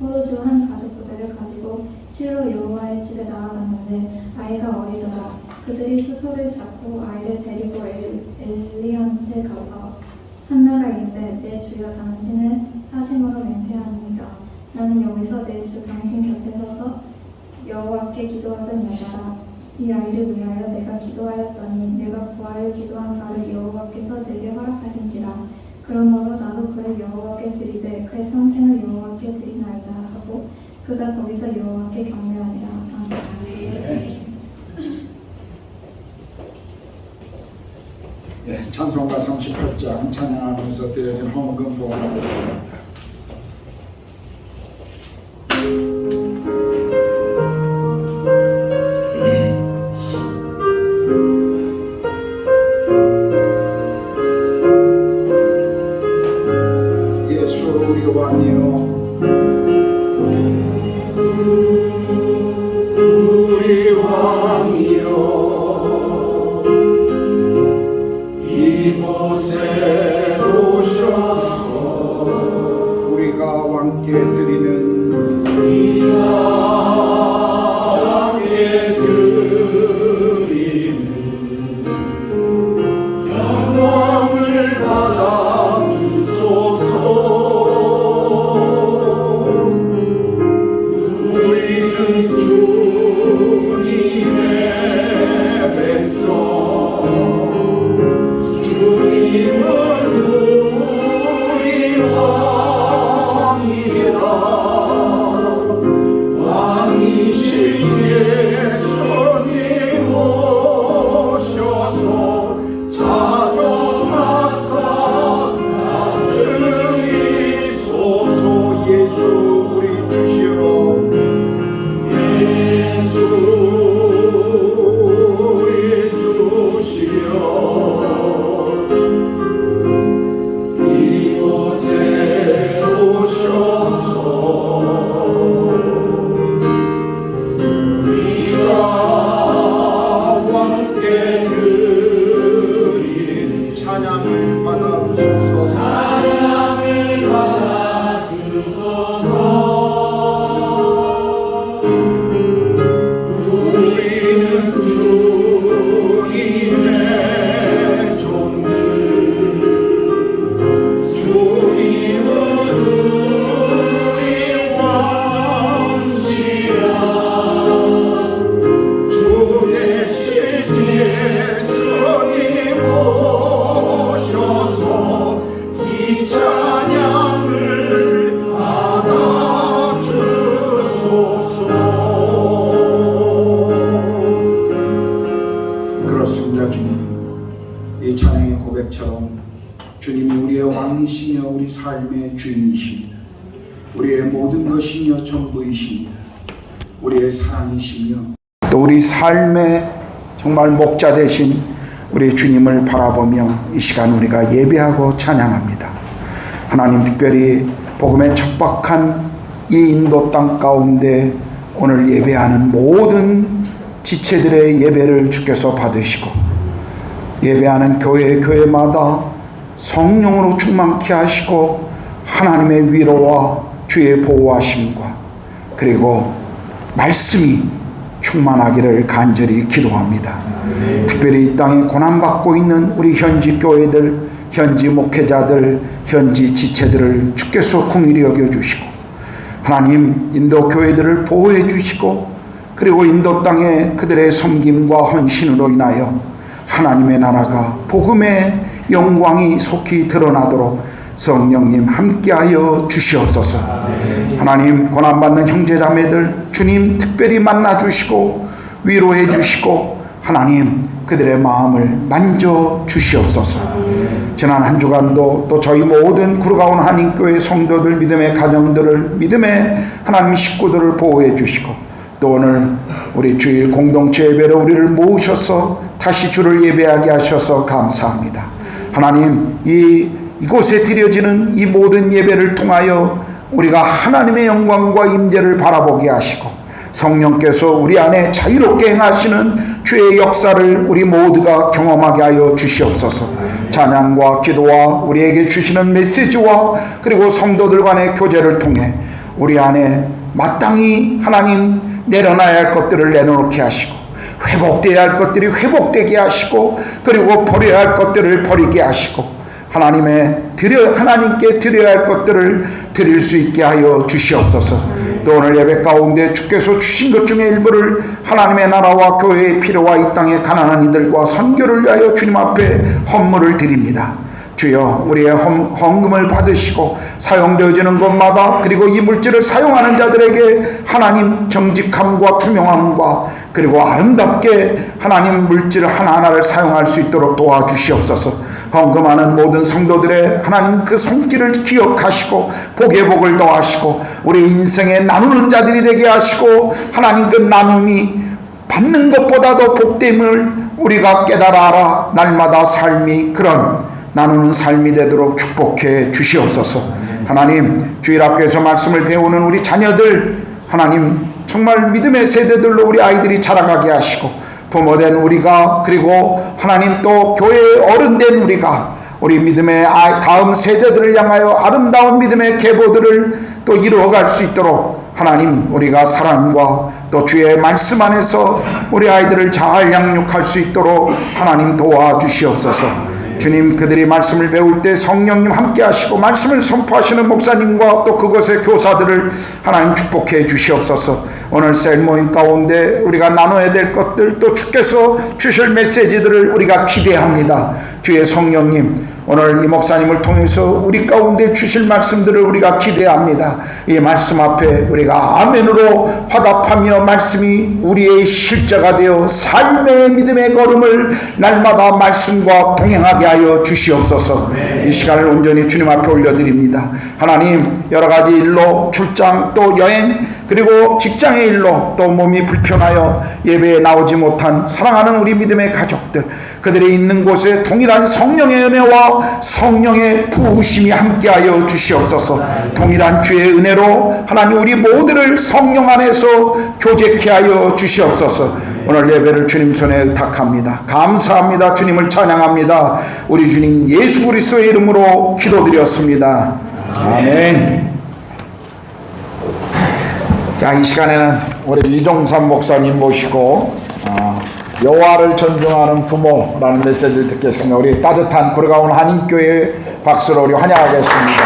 포도주 한 가죽 부대를 가지고 실로 여호와의 집에 나아갔는데 아이가 어리더라. 그들이 수소를 잡고 아이를 데리고 엘리한테 가서 한나가 이르되 내 주여 당신의 사심으로 맹세하니이다. 나는 여기서 내 주 당신 곁에 서서 여호와께 기도하던 여자라. 이 아이를 위하여 내가 기도하였더니 내가 구하여 기도한 바를 여호와께서 내게 허락하신지라. 그러므로 나도 그를 여호와께 드리되 그의 평생을 여호와께 드리나이다 하고 그가 거기서 여호와께 경배하니라. 아멘. 예, 찬송가 38장 찬양하면서 드려진 헌금 봉헌하겠습니다. 예수 우리 왕이여 우리 왕이여 이곳에 오셔서 우리가 왕께 드리는 함께 드리는 영광을 받아 주소서. 우리는 주님의 백성, 주님은 우리 왕이라. 왕이신 예수님 오셔서 찾아가사 다스리소서. 예수 우리 주시오. 예수 우리 주시오. 이곳에 오셔서 우리가 함께 드리는 찬양을 받아주소서. 찬양을 받아주소서. 우리는 주님의 종들, 주님은 우리 왕이라. 주 대신 예수님 오셔서 이 찬양을 받아주소서. 그렇습니다. 주님, 이 찬양의 고백처럼 주님이 우리의 왕이시며 우리 삶의 주인이십니다. 우리의 모든 것이며 전부이십니다. 우리의 사랑이시며 또 우리 삶의 정말 목자 되신 우리 주님을 바라보며 이 시간 우리가 예배하고 찬양합니다. 하나님, 특별히 복음의 척박한 이 인도 땅 가운데 오늘 예배하는 모든 지체들의 예배를 주께서 받으시고 예배하는 교회마다 성령으로 충만케 하시고 하나님의 위로와 주의 보호하심과 그리고 말씀이 충만하기를 간절히 기도합니다. 특별히 이 땅에 고난받고 있는 우리 현지 교회들, 현지 목회자들, 현지 지체들을 주께서 긍휼히 여겨주시고 하나님 인도 교회들을 보호해 주시고 그리고 인도 땅에 그들의 섬김과 헌신으로 인하여 하나님의 나라가 복음의 영광이 속히 드러나도록 성령님 함께하여 주시옵소서. 하나님, 고난받는 형제자매들 주님 특별히 만나주시고 위로해 주시고 하나님 그들의 마음을 만져 주시옵소서. 지난 한 주간도 또 저희 모든 구르가온 한인교회 성도들, 믿음의 가정들을, 믿음의 하나님 식구들을 보호해 주시고, 또 오늘 우리 주일 공동체 예배로 우리를 모으셔서 다시 주를 예배하게 하셔서 감사합니다. 하나님, 이곳에 드려지는 이 모든 예배를 통하여 우리가 하나님의 영광과 임재를 바라보게 하시고, 성령께서 우리 안에 자유롭게 행하시는 주의 역사를 우리 모두가 경험하게 하여 주시옵소서. 찬양과 기도와 우리에게 주시는 메시지와 그리고 성도들 간의 교제를 통해 우리 안에 마땅히 하나님 내려놔야 할 것들을 내려놓게 하시고, 회복되어야 할 것들이 회복되게 하시고, 그리고 버려야 할 것들을 버리게 하시고, 하나님께 드려야 할 것들을 드릴 수 있게 하여 주시옵소서. 또 오늘 예배 가운데 주께서 주신 것 중에 일부를 하나님의 나라와 교회의 필요와 이 땅의 가난한 이들과 선교를 위하여 주님 앞에 헌물을 드립니다. 주여, 우리의 헌금을 받으시고 사용되어지는 곳마다, 그리고 이 물질을 사용하는 자들에게 하나님 정직함과 투명함과 그리고 아름답게 하나님 물질 하나하나를 사용할 수 있도록 도와주시옵소서. 헌금하는 모든 성도들의 하나님 그 손길을 기억하시고 복의 복을 더하시고 우리 인생에 나누는 자들이 되게 하시고, 하나님 그 나눔이 받는 것보다도 복됨을 우리가 깨달아 알아 날마다 삶이 그런 나누는 삶이 되도록 축복해 주시옵소서. 하나님, 주일학교에서 말씀을 배우는 우리 자녀들, 하나님 정말 믿음의 세대들로 우리 아이들이 자라가게 하시고, 부모된 우리가, 그리고 하나님 또 교회의 어른된 우리가 우리 믿음의 다음 세대들을 향하여 아름다운 믿음의 계보들을 또 이루어갈 수 있도록 하나님 우리가 사랑과 또 주의 말씀 안에서 우리 아이들을 잘 양육할 수 있도록 하나님 도와주시옵소서. 주님, 그들이 말씀을 배울 때 성령님 함께 하시고 말씀을 선포하시는 목사님과 또 그것의 교사들을 하나님 축복해 주시옵소서. 오늘 셀모임 가운데 우리가 나눠야 될 것들, 또 주께서 주실 메시지들을 우리가 기대합니다. 주의 성령님, 오늘 이 목사님을 통해서 우리 가운데 주실 말씀들을 우리가 기대합니다. 이 말씀 앞에 우리가 아멘으로 화답하며 말씀이 우리의 실제가 되어 삶의 믿음의 걸음을 날마다 말씀과 동행하게 하여 주시옵소서. 이 시간을 온전히 주님 앞에 올려드립니다. 하나님, 여러 가지 일로 출장 또 여행, 그리고 직장의 일로 또 몸이 불편하여 예배에 나오지 못한 사랑하는 우리 믿음의 가족들, 그들이 있는 곳에 동일한 성령의 은혜와 성령의 부으심이 함께하여 주시옵소서. 동일한 주의 은혜로 하나님 우리 모두를 성령 안에서 교제케 하여 주시옵소서. 오늘 예배를 주님 손에 의탁합니다. 감사합니다. 주님을 찬양합니다. 우리 주님 예수 그리스도의 이름으로 기도드렸습니다. 아멘. 자, 이 시간에는 우리 이종삼 목사님 모시고 여호와를 존중하는 부모라는 메시지를 듣겠습니다. 우리 따뜻한 구르가온 한인교회 박수로 우리 환영하겠습니다.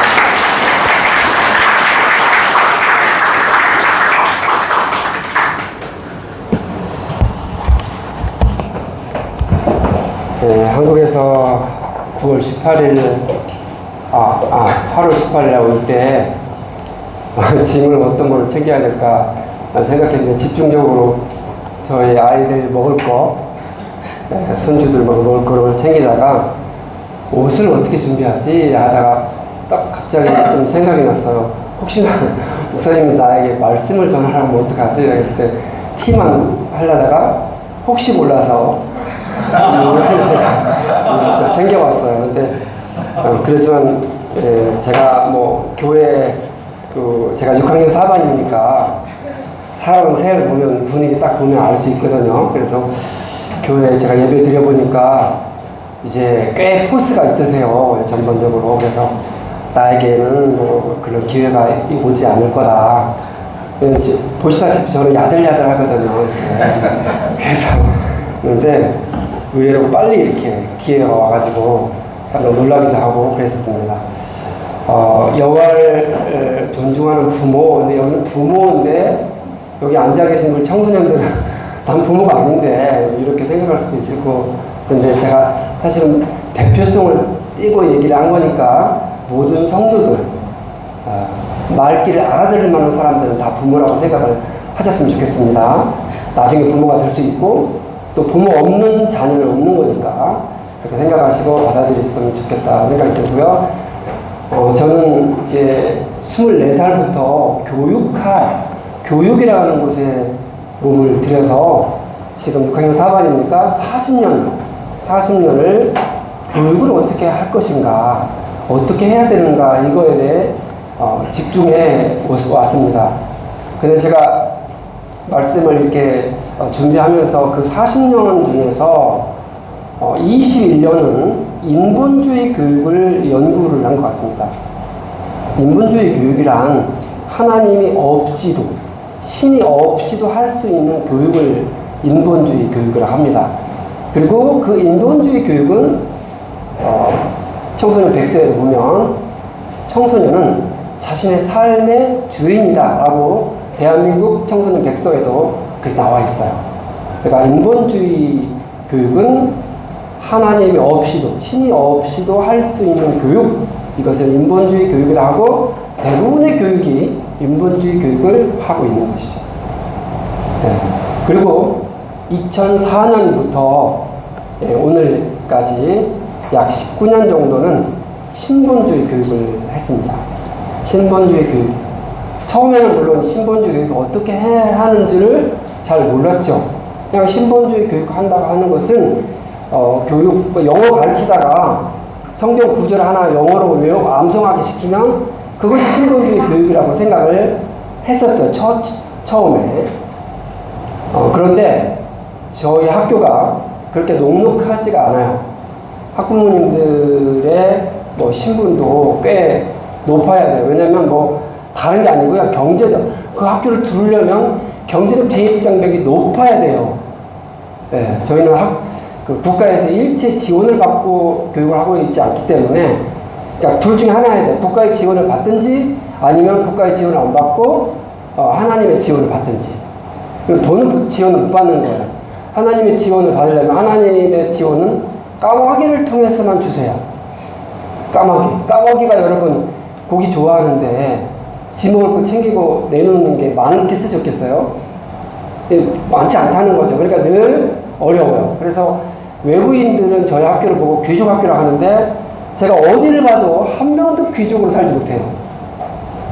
네, 한국에서 9월 18일, 8월 18일에 올 때 짐을 어떤 걸 챙겨야 될까 생각했는데, 집중적으로 저희 아이들 먹을 거, 손주들 먹을 거를 챙기다가 옷을 어떻게 준비하지 하다가 딱 갑자기 좀 생각이 났어요. 혹시나 목사님이 나에게 말씀을 전하라면 어떡하지? 그때 티만 하려다가 혹시 몰라서 옷을 제가 챙겨왔어요. 근데 그렇지만 제가 뭐 교회 제가 6학년 4반이니까 사람은 새해를 보면 분위기 딱 보면 알 수 있거든요. 그래서 교회에 제가 예배 드려보니까 이제 꽤 포스가 있으세요, 전반적으로. 그래서 나에게는 뭐 그런 기회가 오지 않을 거다. 보시다시피 저는 야들야들 하거든요. 그래서 그런데 의외로 빨리 이렇게 기회가 와가지고 놀라기도 하고 그랬었습니다. 여호와를 존중하는 부모, 근데 여기는 부모인데 여기 앉아 계신 우리 청소년들은 난 부모가 아닌데 이렇게 생각할 수도 있을 것 같은데 제가 사실은 대표성을 띄고 얘기를 한 거니까 모든 성도들 말귀를 알아들을 만한 사람들은 다 부모라고 생각을 하셨으면 좋겠습니다. 나중에 부모가 될 수 있고 또 부모 없는 자녀는 없는 거니까 그렇게 생각하시고 받아들였으면 좋겠다 생각이 들고요. 저는 이제 24살부터 교육이라는 곳에 몸을 들여서 지금 6학년 4반이니까 40년을 교육을 어떻게 할 것인가, 어떻게 해야 되는가 이거에 대해 집중해 왔습니다. 근데 제가 말씀을 이렇게 준비하면서 그 40년 중에서 21년은 인본주의 교육을 연구를 한 것 같습니다. 인본주의 교육이란 하나님이 없이도 신이 없이도 할 수 있는 교육을 인본주의 교육이라고 합니다. 그리고 그 인본주의 교육은 청소년 백서에 보면 청소년은 자신의 삶의 주인이다 라고 대한민국 청소년 백서에도 그렇게 나와 있어요. 그러니까 인본주의 교육은 하나님이 없이도 신이 없이도 할 수 있는 교육, 이것을 인본주의 교육이라 하고 대부분의 교육이 인본주의 교육을 하고 있는 것이죠. 네. 그리고 2004년부터 오늘까지 약 19년 정도는 신본주의 교육을 했습니다. 신본주의 교육. 처음에는 물론 신본주의 교육을 어떻게 해야 하는지를 잘 몰랐죠. 그냥 신본주의 교육 한다고 하는 것은 영어 가르치다가 성경 구절 하나 영어로 암송하게 시키면 그것이 신본주의 교육이라고 생각을 했었어요. 처음에. 그런데 저희 학교가 그렇게 녹록하지가 않아요. 학부모님들의 신분도 꽤 높아야 돼요. 왜냐면 다른 게 아니고요. 그 학교를 들으려면 경제적 진입장벽이 높아야 돼요. 네, 저희는 국가에서 일체 지원을 받고 교육을 하고 있지 않기 때문에, 그러니까 둘 중에 하나야 돼요. 국가의 지원을 받든지 아니면 국가의 지원을 안 받고 하나님의 지원을 받든지. 돈은 지원을 못 받는 거예요. 하나님의 지원을 받으려면 하나님의 지원은 까마귀를 통해서만 주세요. 까마귀가 여러분 고기 좋아하는데 지 먹을 거 챙기고 내놓는 게 많게 쓰셨겠어요? 많지 않다는 거죠. 그러니까 늘 어려워요. 그래서 외부인들은 저희 학교를 보고 귀족 학교라고 하는데 제가 어디를 봐도 한 명도 귀족으로 살지 못해요.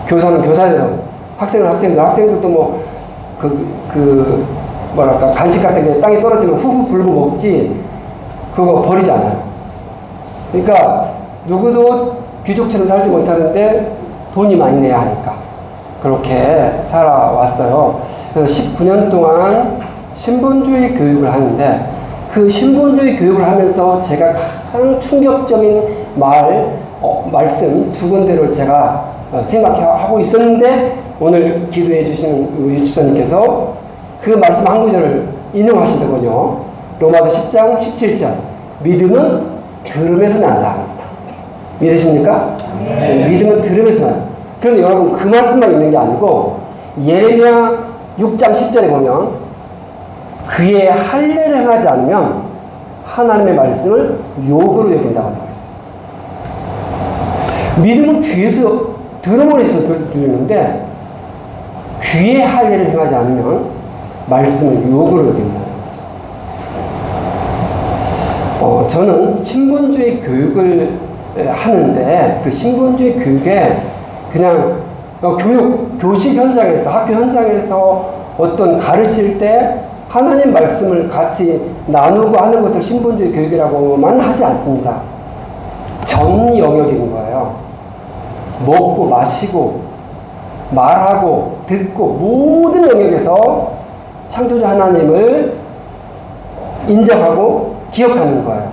교사는 교사대로, 학생은 학생대로, 학생들도 간식 같은 게 땅에 떨어지면 후후 불고 먹지 그거 버리지 않아요. 그러니까 누구도 귀족처럼 살지 못하는데 돈이 많이 내야 하니까 그렇게 살아왔어요. 그래서 19년 동안 신본주의 교육을 하는데 그 신본주의 교육을 하면서 제가 가장 충격적인 말씀 두 군데를 제가 생각하고 있었는데 오늘 기도해 주신 우리 집사님께서 그 말씀 한 구절을 인용하시더군요. 로마서 10장 17절 믿음은 들음에서 난다. 믿으십니까? 네. 믿음은 들음에서 난다. 그런데 여러분 그 말씀만 있는 게 아니고 예레미야 6장 10절에 보면 그의 할례를 행하지 않으면 하나님의 말씀을 욕으로 여긴다고 나와 있어요. 믿음은 귀에서 들어버려서 들리는데 귀의 할례를 행하지 않으면 말씀을 욕으로 여긴다는 거죠. 저는 신본주의 교육을 하는데 그 신본주의 교육에 그냥 교실 현장에서 학교 현장에서 어떤 가르칠 때 하나님 말씀을 같이 나누고 하는 것을 신본주의 교육이라고만 하지 않습니다. 전 영역인 거예요. 먹고 마시고 말하고 듣고 모든 영역에서 창조주 하나님을 인정하고 기억하는 거예요.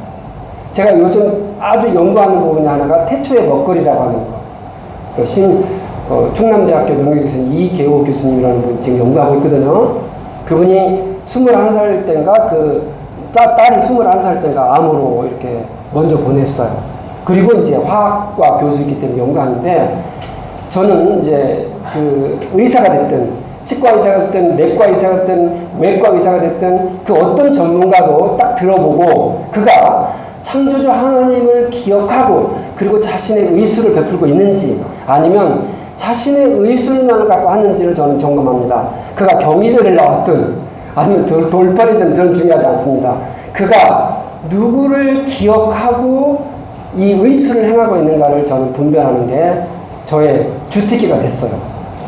제가 요즘 아주 연구하는 부분이 하나가 태초의 먹거리라고 하는 거. 충남대학교 명예교수님 이계호 교수님이라는 분이 지금 연구하고 있거든요. 그분이 21살 때인가 딸이 21살 때인가 암으로 이렇게 먼저 보냈어요. 그리고 이제 화학과 교수이기 때문에 연구하는데 저는 이제 의사가 됐든 치과 의사가 됐든 내과 의사가 됐든 외과 의사가 됐든 그 어떤 전문가도 딱 들어보고 그가 창조주 하나님을 기억하고 그리고 자신의 의술을 베풀고 있는지 아니면 자신의 의술만을 갖고 하는지를 저는 점검합니다. 그가 경희대를 나왔든 아니면 돌팔이든 저는 중요하지 않습니다. 그가 누구를 기억하고 이 의술을 행하고 있는가를 저는 분별하는 게 저의 주특기가 됐어요.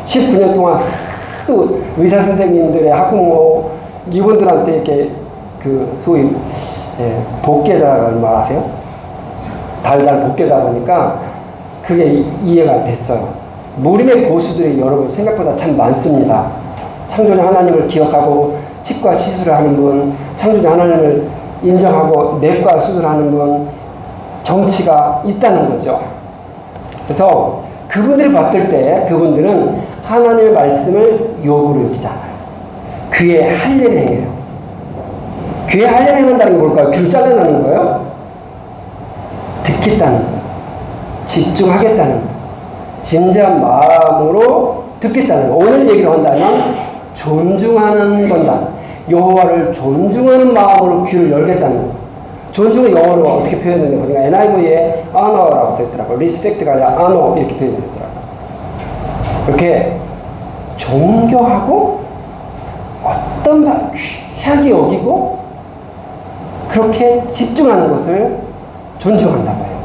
19년 동안 하도 의사 선생님들의 학부모 이분들한테 이렇게 그 소위 복개다를 말하세요? 달달 복개다 보니까 그게 이해가 됐어요. 무림의 고수들이 여러분 생각보다 참 많습니다. 창조주 하나님을 기억하고 치과 시술을 하는 분, 창조주 하나님을 인정하고 내과 수술하는 분, 정치가 있다는 거죠. 그래서 그분들을 봤을 때 그분들은 하나님의 말씀을 욕으로 여기지 않아요. 그의 할 일을 행해요. 그의 할 일을 행한다는 게 뭘까요? 귀를 잘라내는 거예요? 듣겠다는 거예요. 집중하겠다는 거예요. 진지한 마음으로 듣겠다는 거예요. 오늘 얘기를 한다면 존중하는 건다. 여호와를 존중하는 마음으로 귀를 열겠다는 거예요. 존중을 영어로 어떻게 표현했는지 보니까 NIV에 honor라고 써있더라고요. respect가 아니라 honor 이렇게 표현됐더라고요. 이렇게 존경하고 어떤 말 귀하게 여기고 그렇게 집중하는 것을 존중한다고 해요.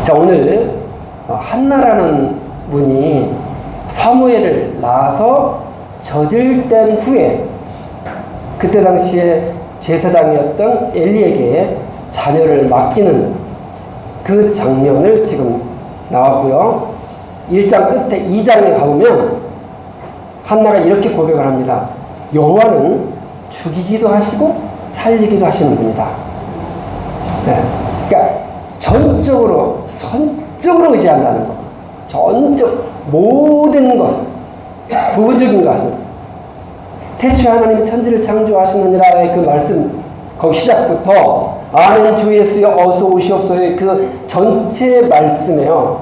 자, 오늘 한나라는 분이 사무엘을 낳아서 저들된 후에 그때 당시에 제사장이었던 엘리에게 자녀를 맡기는 그 장면을 지금 나왔고요. 1장 끝에 2장에 가보면 한나가 이렇게 고백을 합니다. 여호와는 죽이기도 하시고 살리기도 하시는 분이다. 네. 그러니까 전적으로 의지한다는 것. 모든 것을, 부분적인 것은 태초에 하나님이 천지를 창조하시느니라의 그 말씀, 거기 시작부터 아멘 주 예수여 어서 오시옵소서의 그 전체 말씀에요.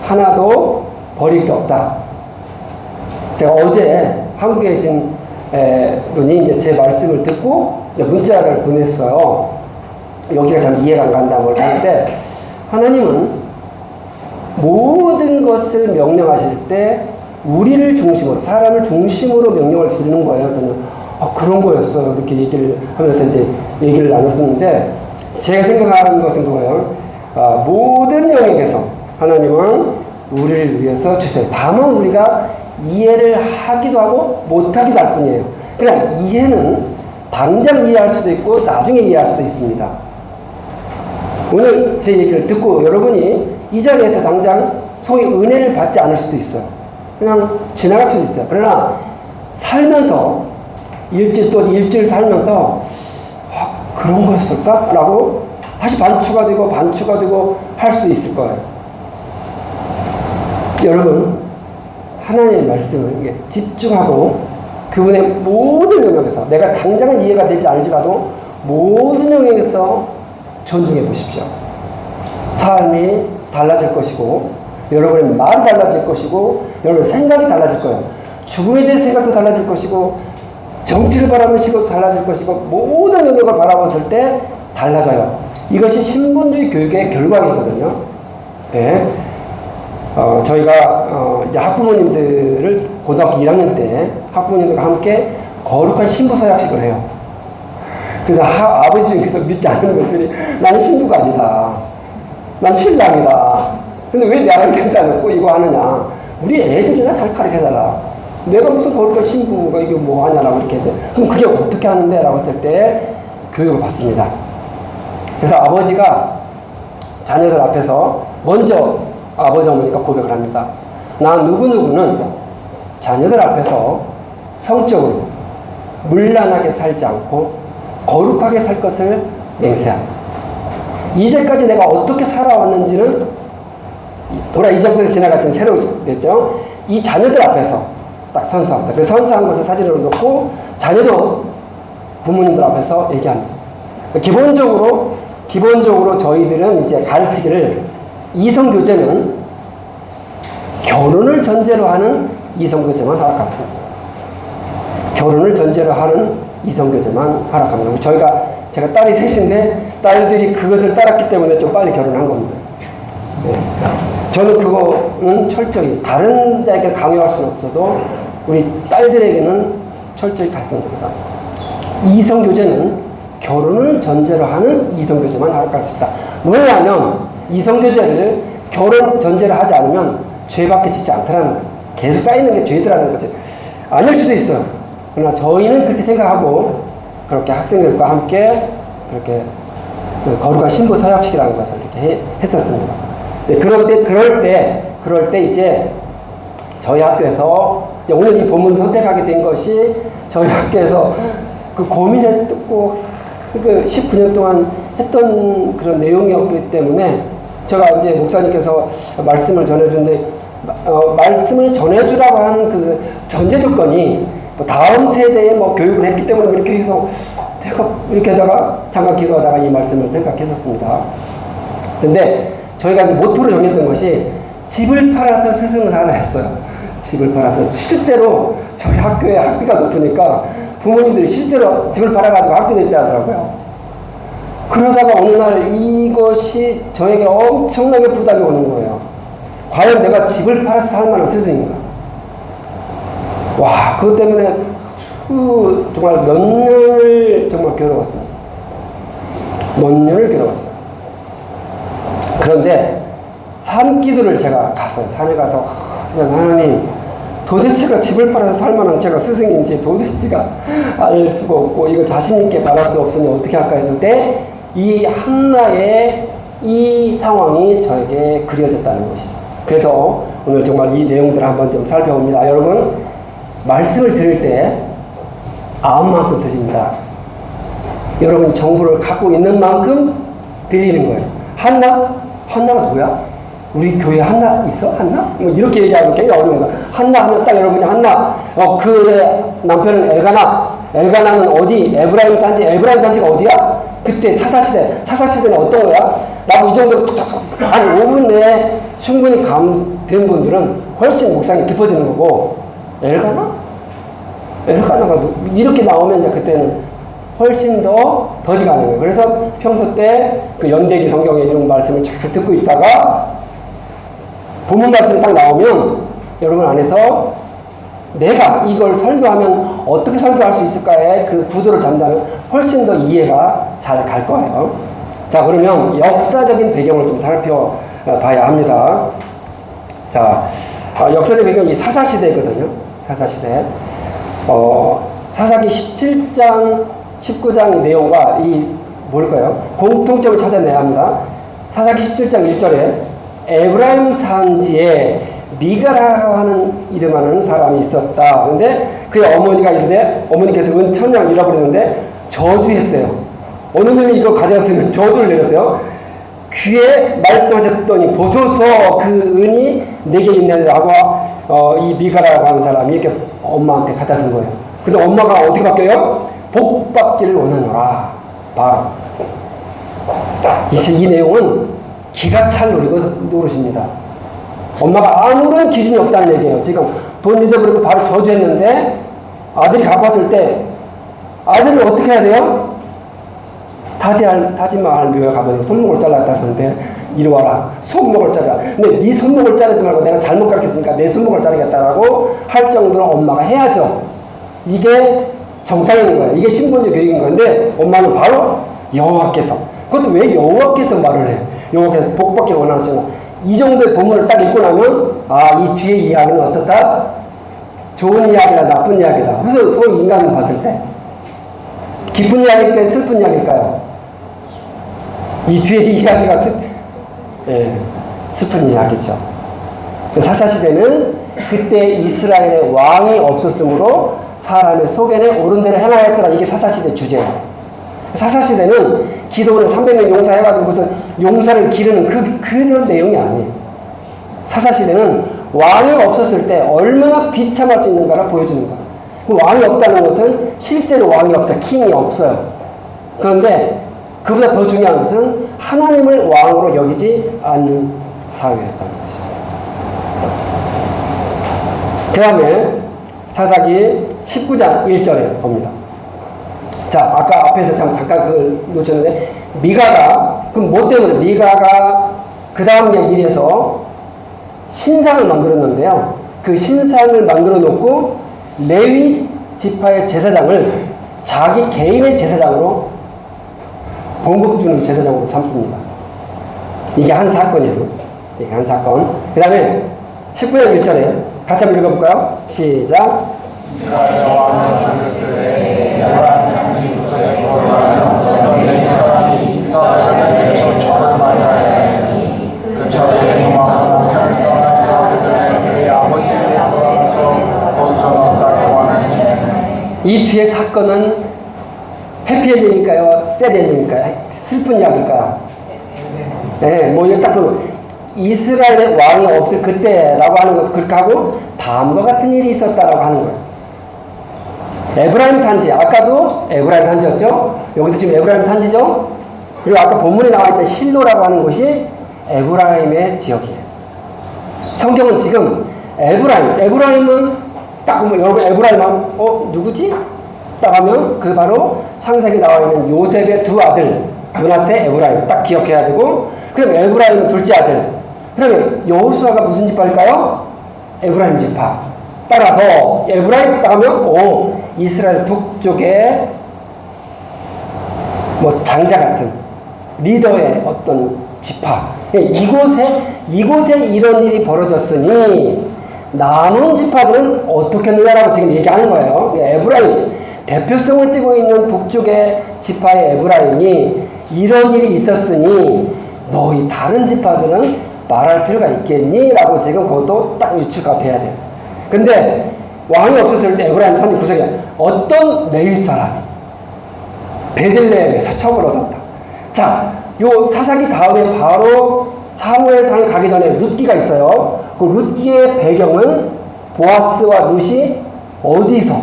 하나도 버릴 게 없다. 제가 어제 한국에 계신 분이 이제 제 말씀을 듣고 이제 문자를 보냈어요. 여기가 참 이해가 안 간다고 하는데 하나님은 모든 것을 명령하실 때 우리를 중심으로, 사람을 중심으로 명령을 드리는 거예요. 그런 거였어요. 이렇게 얘기를 하면서 이제 얘기를 나눴었는데, 제가 생각하는 것은 그거예요. 모든 영역에서 하나님은 우리를 위해서 주세요. 다만 우리가 이해를 하기도 하고 못하기도 할 뿐이에요. 그냥 이해는 당장 이해할 수도 있고 나중에 이해할 수도 있습니다. 오늘 제 얘기를 듣고 여러분이 이 자리에서 당장 소위 은혜를 받지 않을 수도 있어요. 그냥 지나갈 수도 있어요. 그러나 살면서 일주일 살면서 그런 거였을까? 라고 다시 반추가 되고 할 수 있을 거예요. 여러분, 하나님의 말씀을 집중하고 그분의 모든 영역에서 내가 당장은 이해가 되지 않을지라도 모든 영역에서 존중해 보십시오. 삶이 달라질 것이고 여러분의 말이 달라질 것이고 여러분의 생각이 달라질 거예요. 죽음에 대한 생각도 달라질 것이고 정치를 바라보시고 달라질 것이고 모든 영역을 바라봤을 때 달라져요. 이것이 신분주의 교육의 결과이거든요. 네. 저희가 이제 학부모님들을 고등학교 1학년 때 학부모님들과 함께 거룩한 신부 서약식을 해요. 그래서 아버지 중에서 믿지 않는 것들이 나는 신부가 아니다. 난 신랑이다. 근데 왜 나를 갖다 놓고 이거 하느냐. 우리 애들이나 잘 가르쳐달라. 내가 무슨 거룩한 신부가 이게 뭐 하냐라고 이렇게 했는데 그럼 그게 어떻게 하는데? 라고 했을 때 교육을 받습니다. 그래서 아버지가 자녀들 앞에서 먼저 아버지 어머니가 고백을 합니다. 나 누구누구는 자녀들 앞에서 성적으로 문란하게 살지 않고 거룩하게 살 것을 맹세합니다. 이제까지 내가 어떻게 살아왔는지는 보라 이전부터 지나갔으니 새로 됐죠. 이 자녀들 앞에서 딱 선서합니다. 그 선서한 것을 사진으로 놓고 자녀도 부모님들 앞에서 얘기합니다. 기본적으로 저희들은 이제 가르치기를 이성교제는 결혼을 전제로 하는 이성교제만 허락했습니다. 결혼을 전제로 하는 이성교제만 허락합니다. 제가 딸이 셋인데 딸들이 그것을 따랐기 때문에 좀 빨리 결혼한 겁니다. 네. 저는 그거는 철저히 다른 데에게 강요할 수는 없어도 우리 딸들에게는 철저히 갔습니다. 이성교제는 결혼을 전제로 하는 이성교제만 허락했습니다. 왜냐하면 이성교제를 결혼 전제로 하지 않으면 죄밖에 짓지 않더라는 거예요. 계속 쌓이는 게 죄더라는 거죠. 아닐 수도 있어요. 그러나 저희는 그렇게 생각하고 그렇게 학생들과 함께 그렇게 그 거룩한 신부 서약식이라는 것을 이렇게 했었습니다. 네, 그럴 때 이제 저희 학교에서 오늘 이 본문 선택하게 된 것이 저희 학교에서 그 고민했고 그 19년 동안 했던 그런 내용이었기 때문에 제가 이제 목사님께서 말씀을 전해주는데 말씀을 전해주라고 하는 그 전제 조건이 뭐 다음 세대에 뭐 교육을 했기 때문에 이렇게 해서 제가 이렇게 하다가 잠깐 기도하다가 이 말씀을 생각했었습니다. 근데 저희가 이제 모토로 정했던 것이 집을 팔아서 스승을 하나 했어요. 집을 팔아서 실제로 저희 학교에 학비가 높으니까 부모님들이 실제로 집을 팔아가지고 학교 냈다 하더라고요. 그러다가 어느 날 이것이 저에게 엄청나게 부담이 오는 거예요. 과연 내가 집을 팔아서 살 만한 스승인가? 와, 그것 때문에 아주 정말 몇 년을 정말 괴로웠어요. 몇 년을 괴로웠어요. 그런데 산기도를 제가 갔어요. 산에 가서 하나님, 도대체가 집을 팔아서 살 만한 제가 스승인지 도대체가 알 수가 없고 이거 자신 있게 말할 수 없으니 어떻게 할까 했는데 이 한나의 이 상황이 저에게 그려졌다는 것이죠. 그래서 오늘 정말 이 내용들을 한번 좀 살펴봅니다. 여러분, 말씀을 들을 때 마음만큼 들립니다. 여러분이 정보를 갖고 있는 만큼 들리는 거예요. 한나가 누구야? 우리 교회 한나 있어? 한나? 뭐 이렇게 얘기하면 굉장히 어려운 거야. 한나 하면 딱 여러분이 한나. 그의 남편은 엘가나는 어디? 에브라임 산지가 어디야? 그때 사사시대는 어떤 거야? 라고 이 정도로 툭툭툭. 아니 5분 내에 충분히 감된 분들은 훨씬 묵상이 깊어지는 거고, 엘가나가 이렇게 나오면 이제 그때는 훨씬 더 덜이 가는 거예요. 그래서 평소 때 그 연대기 성경에 이런 말씀을 잘 듣고 있다가 본문 말씀이 딱 나오면 여러분 안에서 내가 이걸 설교하면 어떻게 설교할 수 있을까에 그 구조를 잡는다면 훨씬 더 이해가 잘 갈 거예요. 자, 그러면 역사적인 배경을 좀 살펴봐야 합니다. 자, 역사적 배경이 사사시대거든요. 사사시대. 사사기 17장, 19장 내용과 뭘까요? 공통점을 찾아내야 합니다. 사사기 17장 1절에 에브라임 산지에 미가라고 하는 이름하는 사람이 있었다. 그런데 그의 어머니가 이르되 어머니께서 은천냥을 잃어버렸는데 저주했대요. 어느 놈이 이거 가져왔으면 저주를 내렸어요. 귀에 말씀하셨더니 보소서 그 은이 내게 있네라고 이 미가라고 하는 사람이 이렇게 엄마한테 갖다 준 거예요. 근데 엄마가 어떻게 바뀌어요? 복 받기를 원하노라. 바로 이 내용은 기가 찰 노릇입니다. 엄마가 아무런 기준이 없다는 얘기예요. 지금 돈 잃어버리고 바로 저주했는데 아들이 갖고 왔을 때 아들을 어떻게 해야 돼요? 타지마할 묘에 가면 손목을 잘랐다는데 이리 와라. 손목을 잘라. 근데 네 손목을 자르지 말고 내가 잘못 가르쳤으니까 내 손목을 자르겠다라고 할 정도로 엄마가 해야죠. 이게 정상인 거예요. 이게 신분적 교육인 건데 엄마는 바로 여호와께서, 그것도 왜 여호와께서 말을 해? 여호와께서 복받기를 원하시나? 이 정도의 본문을 딱 읽고 나면 이 뒤에 이야기는 어떻다? 좋은 이야기다, 나쁜 이야기다. 그래서 소위 인간을 봤을 때 기쁜 이야기일까요? 슬픈 이야기일까요? 이 뒤에 이야기가 슬픈 이야기죠. 사사시대는 그때 이스라엘의 왕이 없었으므로 사람의 속에는 옳은 대로 행하야 했더라. 이게 사사시대 주제예요. 사사시대는 기도원에 300명 용사해가지고 무슨 용사를 기르는 그런 내용이 아니에요. 사사시대는 왕이 없었을 때 얼마나 비참할 수 있는가를 보여주는 거예요. 그 왕이 없다는 것은 실제로 왕이 없어요. 킹이 없어요. 그런데 그보다 더 중요한 것은 하나님을 왕으로 여기지 않는 사회였다는 것이죠. 그 다음에 사사기 19장 1절에 봅니다. 자, 아까 앞에서 잠깐 그걸 놓쳤는데, 미가가, 그럼 뭐 때문에? 미가가 그 다음 일에서 신상을 만들었는데요. 그 신상을 만들어 놓고 레위 지파의 제사장을 자기 개인의 제사장으로 봉급 주는 제사장으로 삼습니다. 이게 한 사건이에요. 이게 한 사건. 그 다음에 19장 1절에 같이 한번 읽어볼까요? 시작. 이스라엘 왕은 사람들의 야곱한 상이 구석에 거하여 내 사람이 너희에게서 저를 만나니 그 저의 영광을 남편을 떠나 그의 아버지에게 돌아가서 거기서 먹다고 하는지. 이 뒤에 사건은 해피엔딩일까요? 새드엔딩일까요? 슬픈 이야기일까요? 네, 뭐 이거 딱 보면 이스라엘의 왕이 없을 그때라고 하는 것을 그렇게 하고 다음과 같은 일이 있었다라고 하는 거예요. 에브라임 산지, 아까도 에브라임 산지였죠? 여기서 지금 에브라임 산지죠? 그리고 아까 본문에 나와 있던 실로라고 하는 곳이 에브라임의 지역이에요. 성경은 지금 에브라임은 딱 보면 여러분 에브라임 하면 누구지? 딱 하면 그 바로 창세기에 나와 있는 요셉의 두 아들 므낫세, 에브라임 딱 기억해야 되고, 그 다음에 에브라임은 둘째 아들, 그 다음에 여호수아가 무슨 지파일까요? 에브라임 지파. 따라서 에브라임 딱 하면 이스라엘 북쪽에 뭐 장자 같은 리더의 어떤 지파. 이곳에 이런 일이 벌어졌으니 남은 지파들은 어떻게 했느냐라고 지금 얘기하는 거예요. 에브라임 대표성을 띠고 있는 북쪽의 지파의 에브라임이 이런 일이 있었으니 너희 다른 지파들은 말할 필요가 있겠니? 라고 지금 그것도 딱 유추가 돼야 돼요. 근데 왕이 없었을 때 에브라임 산지 구석에 어떤 레위 사람이 베들레헴에서 첩을 얻었다. 자, 요 사사기 다음에 바로 사무엘상에 가기 전에 룻기가 있어요. 그 룻기의 배경은 보아스와 룻이 어디서?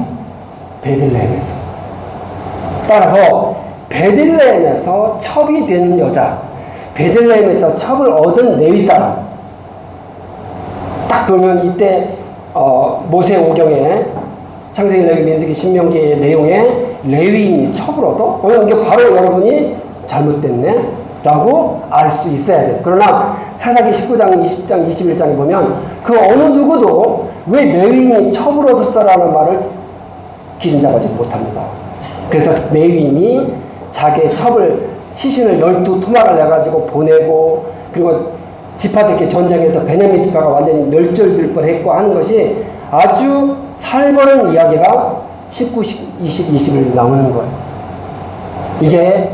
베들레헴에서. 따라서 베들레헴에서 첩이 된 여자, 베들레헴에서 첩을 얻은 레위 사람. 딱 보면 이때 모세 오경에 창세기, 레위, 민수기, 신명기의 내용에 레위인이 첩을 얻어? 이게 바로 여러분이 잘못됐네? 라고 알 수 있어야 돼. 그러나 사사기 19장, 20장, 21장에 보면 그 어느 누구도 왜 레위인이 첩을 얻었어라는 말을 기준 잡아지 못합니다. 그래서 레위인이 자기의 첩을 시신을 12토막을 내가지고 보내고, 그리고 지파들끼리 전쟁에서 베냐민 지파가 완전히 멸절될 뻔했고 하는 것이 아주 살벌한 이야기가 19, 20, 21에 나오는 거예요. 이게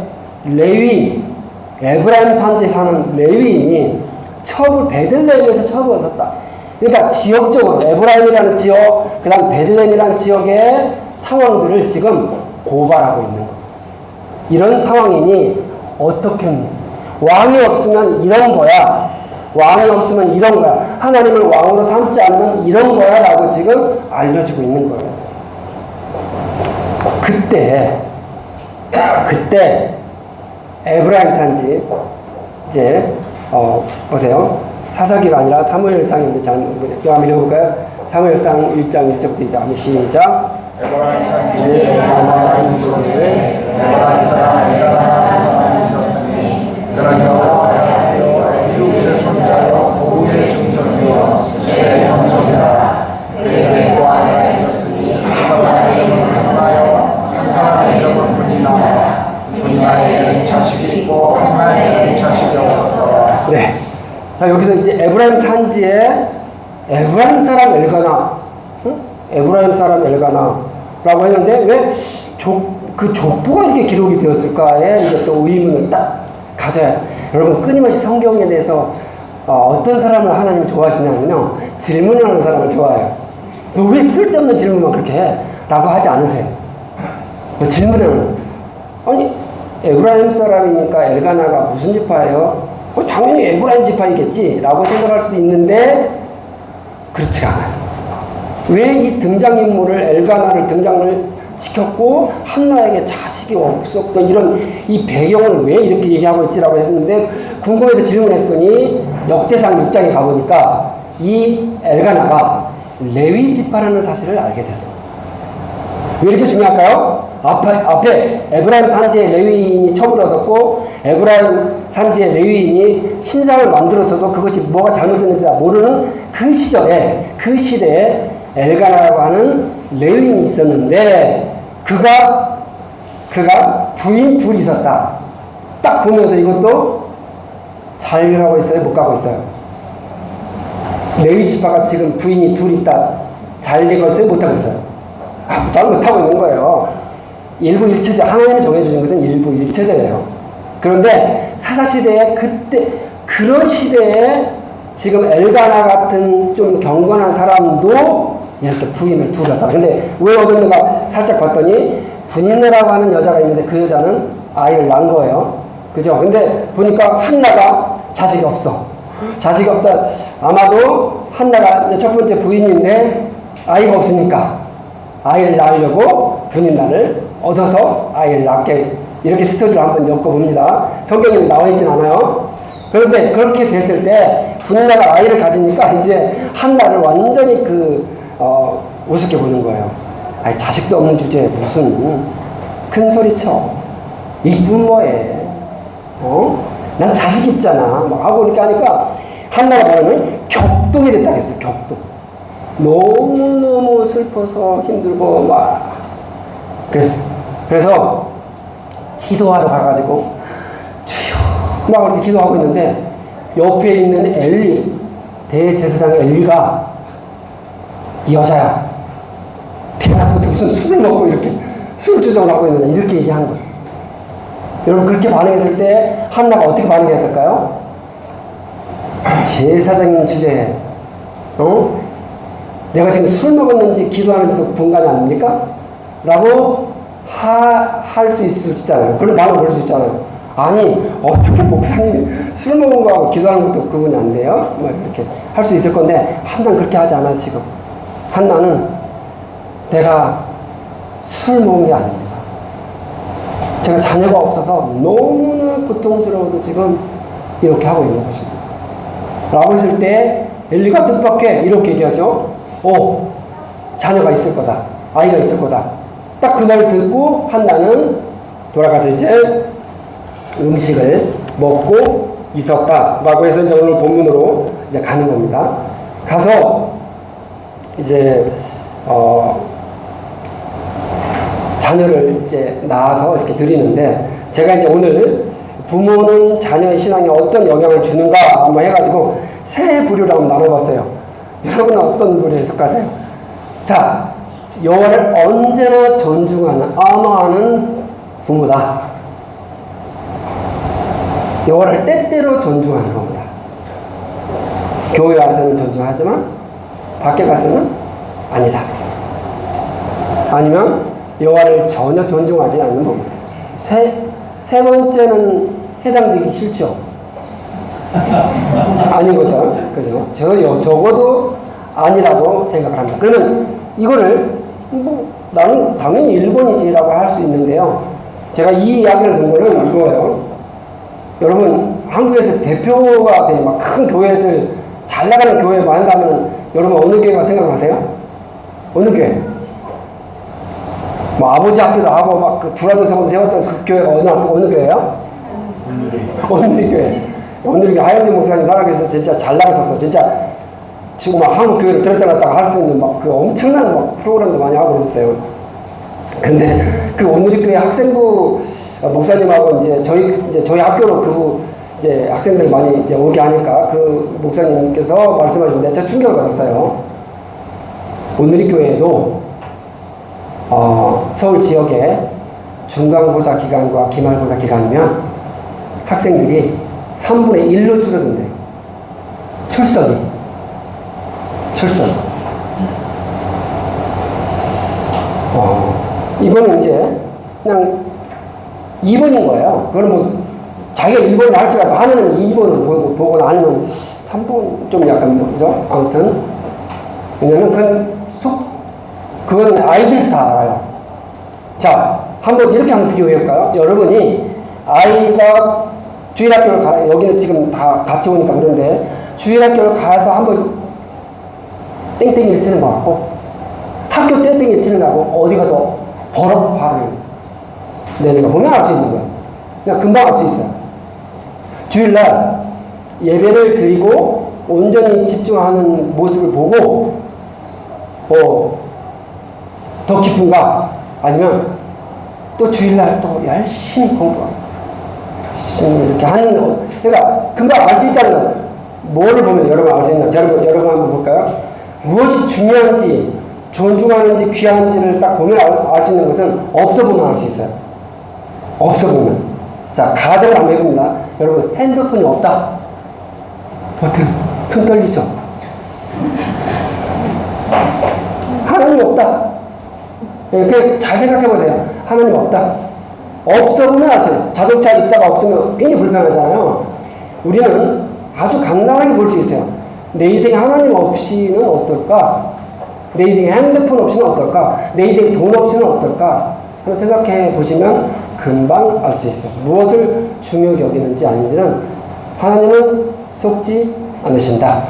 에브라임 산지에 사는 레위인이 첩을 베들레헴에서 첩을 얻었다. 그러니까 지역적으로 에브라임이라는 지역, 그 다음 베들레헴이라는 지역의 상황들을 지금 고발하고 있는 거예요. 이런 상황이니 어떻게 했니? 왕이 없으면 이런 거야. 왕이 없으면 이런 거야. 하나님을 왕으로 삼지 않으면 이런 거야. 라고 지금 알려주고 있는 거예요. 그때 에브라임 산지 이제 보세요. 사사기가 아니라 사무엘상인데 잘 한번 읽어볼까요? 사무엘상 1장 1절부터 이제 한번 시작. 에브라임 산지에 가나안 소리에 에브라임 사람 엘가나 사람이 있었으니 그는 여호와의 이웃의 손자여 도우의 증손이요 수의 형손이라. 그에게 또 하나 있었으니 그 사람의 이름은 한나요 한 사람의 이름은 분이나요 분이나에게는 자식이 있고 한나에게는 자식이 없었더라. 네. 자, 여기서 이제 에브라임 산지에 에브라임 사람 엘가나, 에브라임 사람 엘가나라고 했는데 왜 그 족보가 이렇게 기록이 되었을까에 이제 또 의문을 딱 가져야. 여러분 끊임없이 성경에 대해서 어떤 사람을 하나님이 좋아하시냐면요, 질문하는 사람을 좋아해요. 너 왜 쓸데없는 질문만 그렇게 해? 라고 하지 않으세요. 뭐 질문하는, 아니 에브라임 사람이니까 엘가나가 무슨 지파예요? 당연히 에브라임 지파이겠지 라고 생각할 수 있는데 그렇지가 않아요. 왜 이 등장인물을 엘가나를 등장을 시켰고 한나에게 자식이 없었던 이런 이 배경을 왜 이렇게 얘기하고 있지라고 했는데, 궁금해서 질문했더니 역대상 6장에 가보니까 이 엘가나가 레위 지파라는 사실을 알게 됐어. 왜 이렇게 중요할까요? 앞에 에브라임 산지의 레위인이 첩을 얻었고 에브라임 산지의 레위인이 신상을 만들었어도 그것이 뭐가 잘못됐는지 모르는 그 시대에 엘가나라고 하는 레위인이 있었는데 그가 부인 둘이 있었다. 딱 보면서 이것도 잘 가고 있어요? 못 가고 있어요? 레위 지파가 지금 부인이 둘 있다. 잘 되고 있어요? 못 하고 있어요? 잘 못하고 있는 거예요. 일부 일체제, 하나님이 정해주신 것은 일부 일체제예요. 그런데 사사시대에 그런 시대에 지금 엘가나 같은 좀 경건한 사람도 이렇게 부인을 둘 얻었다. 근데 왜 얻었는가 살짝 봤더니 분이라고 하는 여자가 있는데 그 여자는 아이를 낳은 거예요. 그죠? 근데 보니까 한나가 자식이 없어. 자식이 없다. 아마도 한나가 첫 번째 부인인데 아이가 없으니까 아이를 낳으려고 분인나를 얻어서 아이를 낳게 이렇게 스토리를 한번 엮어봅니다. 성경에 나와 있진 않아요. 그런데 그렇게 됐을 때 분인나가 아이를 가지니까 이제 한나를 완전히 우습게 보는 거예요. 아니 자식도 없는 주제에 무슨 큰 소리 쳐. 이쁜 뭐해. 난 자식 있잖아. 막 하고 이렇게 하니까 한나가 뭐냐면 격동이 됐다 했어. 격동. 너무너무 슬퍼서 힘들고 막 그래서 기도하러 가가지고 주여 막 이렇게 기도하고 있는데 옆에 있는 엘리 대제사장 엘리가 이 여자야 대낮부터 무슨 술을 먹고 이렇게 술 주정을 하고 있는데 이렇게 얘기한 거예요. 여러분 그렇게 반응했을 때 한나가 어떻게 반응해야 될까요? 제사장님 주제에 내가 지금 술 먹었는지 기도하는지도 분간이 아닙니까? 라고 할 수 있잖아요. 그럼 나는 그럴 수 있잖아요. 아니 어떻게 목사님이 술 먹은 거하고 기도하는 것도 구분이 안 돼요? 막 이렇게 할 수 있을 건데 한나는 그렇게 하지 않아요. 지금 한나는 내가 술 먹은 게 아닙니다. 제가 자녀가 없어서 너무나 고통스러워서 지금 이렇게 하고 있는 것입니다. 라고 했을 때 엘리가 뜻밖에 이렇게 얘기하죠. 자녀가 있을 거다. 아이가 있을 거다. 딱 그 말을 듣고 한나는 돌아가서 이제 음식을 먹고 있었다. 라고 해서 이제 오늘 본문으로 이제 가는 겁니다. 가서 이제 자녀를 이제 낳아서 이렇게 드리는데 제가 이제 오늘 부모는 자녀의 신앙에 어떤 영향을 주는가 한번 해가지고 세 부류를 한번 나눠봤어요. 여러분은 어떤 부류에 속하세요? 자, 여호와를 언제나 존중하는, 언어하는 부모다. 여호와를 때때로 존중하는 부모다. 교회 와서는 존중하지만 밖에 가서는 아니다. 아니면 여호와를 전혀 존중하지 않는 부모다. 세 번째는 해당되기 싫죠. 아닌 거죠. 그죠? 적어도 아니라고 생각을 합니다. 그러면 이거를 나는 당연히 일본이지라고 할 수 있는데요. 제가 이 이야기를 든 거는 이거예요. 여러분 한국에서 대표가 된 막 큰 교회들 잘 나가는 교회 많이 가면 여러분 어느 교회가 생각나세요? 어느 교회? 뭐 아버지 학교도 하고 막 그 두라도 성도 세웠던 그 교회가 어느 교회예요? 오늘리 교회. 오늘리 하영리 목사님 살아계셔서 진짜 잘 나갔었어. 진짜 지금 막 한국 교회를 들었다 놨다가 할 수 있는 막 그 엄청난 막 프로그램도 많이 하고 그랬어요. 근데 그 오늘리 교회 학생부 목사님하고 이제 저희 학교로 이제 학생들 많이 이제 오게 하니까 그 목사님께서 말씀하시는데 제가 충격을 받았어요. 오늘리 교회에도 서울 지역에 중간고사 기간과 기말고사 기간이면 학생들이 3분의 1로 줄어든대요. 출석이. 이거는 이제 그냥 2번인 거예요. 그건 뭐 자기가 2번을 할지라도 하면 2번을 보거나 아니면 3번 좀 약간 그죠? 아무튼 왜냐면 그건 아이들도 다 알아요. 자, 이렇게 한번 비교해 볼까요? 여러분이 아이가 주일학교를 여기는 지금 다 같이 오니까 그런데 주일학교를 가서 한번 땡땡이를 치는 거 같고 학교 땡땡이를 치는 거 하고 어디가 더 버럭 화를 내는 거 보면 알 수 있는 거야. 그냥 금방 알 수 있어요. 주일날 예배를 드리고 온전히 집중하는 모습을 보고 더 기쁜가? 아니면 또 주일날 또 열심히 공부하고 열심히 이렇게 하는 거. 그러니까 금방 알 수 있다는 거예요. 뭐를 보면 여러분 알 수 있나? 여러분 한번 볼까요? 무엇이 중요한지 존중하는지 귀한지를 딱 보면 알 수 있는 것은 없어 보면 알 수 있어요. 없어 보면. 자, 가정을 한번 해봅니다. 여러분, 핸드폰이 없다. 어떻게? 손 떨리죠? 하나님 없다. 그냥 잘 생각해보세요. 하나님 없다. 없어 보면 아세요. 자동차 있다가 없으면 굉장히 불편하잖아요. 우리는 아주 간단하게 볼 수 있어요. 내 인생에 하나님 없이는 어떨까? 내 인생에 핸드폰 없이는 어떨까? 내 인생에 돈 없이는 어떨까? 한번 생각해 보시면 금방 알 수 있어요. 무엇을 중요하게 여기는지 아닌지는 하나님은 속지 않으신다.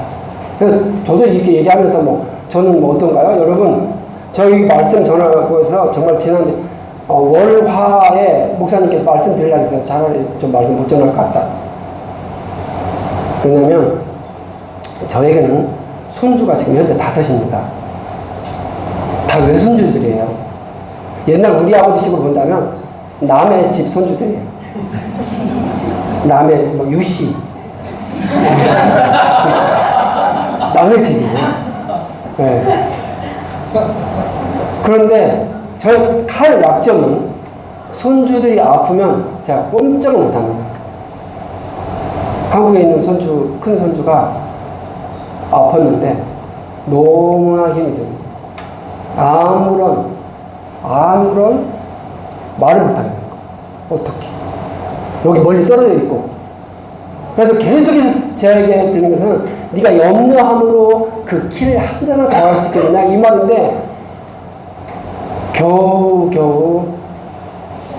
그래서 저도 이렇게 얘기하면서 저는 어떤가요? 여러분, 저희 말씀 전하고 해서 정말 지난 월화에 목사님께 말씀 드리려고 했어요. 차라리 좀 말씀 못 전할 것 같다. 왜냐면 저에게는 손주가 지금 현재 5입니다. 다 외손주들이에요. 옛날 우리 아버지식으로 본다면 남의 집 손주들이에요. 남의 유씨. 남의 집이에요. 네. 그런데 저의 칼 약점은 손주들이 아프면 제가 꼼짝을 못합니다. 한국에 있는 큰 손주가 아팠는데 너무나 힘이 듭니다. 아무런 말을 못하겠는 거. 어떻게? 여기 멀리 떨어져 있고. 그래서 계속해서 제에게 드는 것은 네가 염려함으로 그 키를 한 잔을 더 할 수 있겠느냐 이 말인데 겨우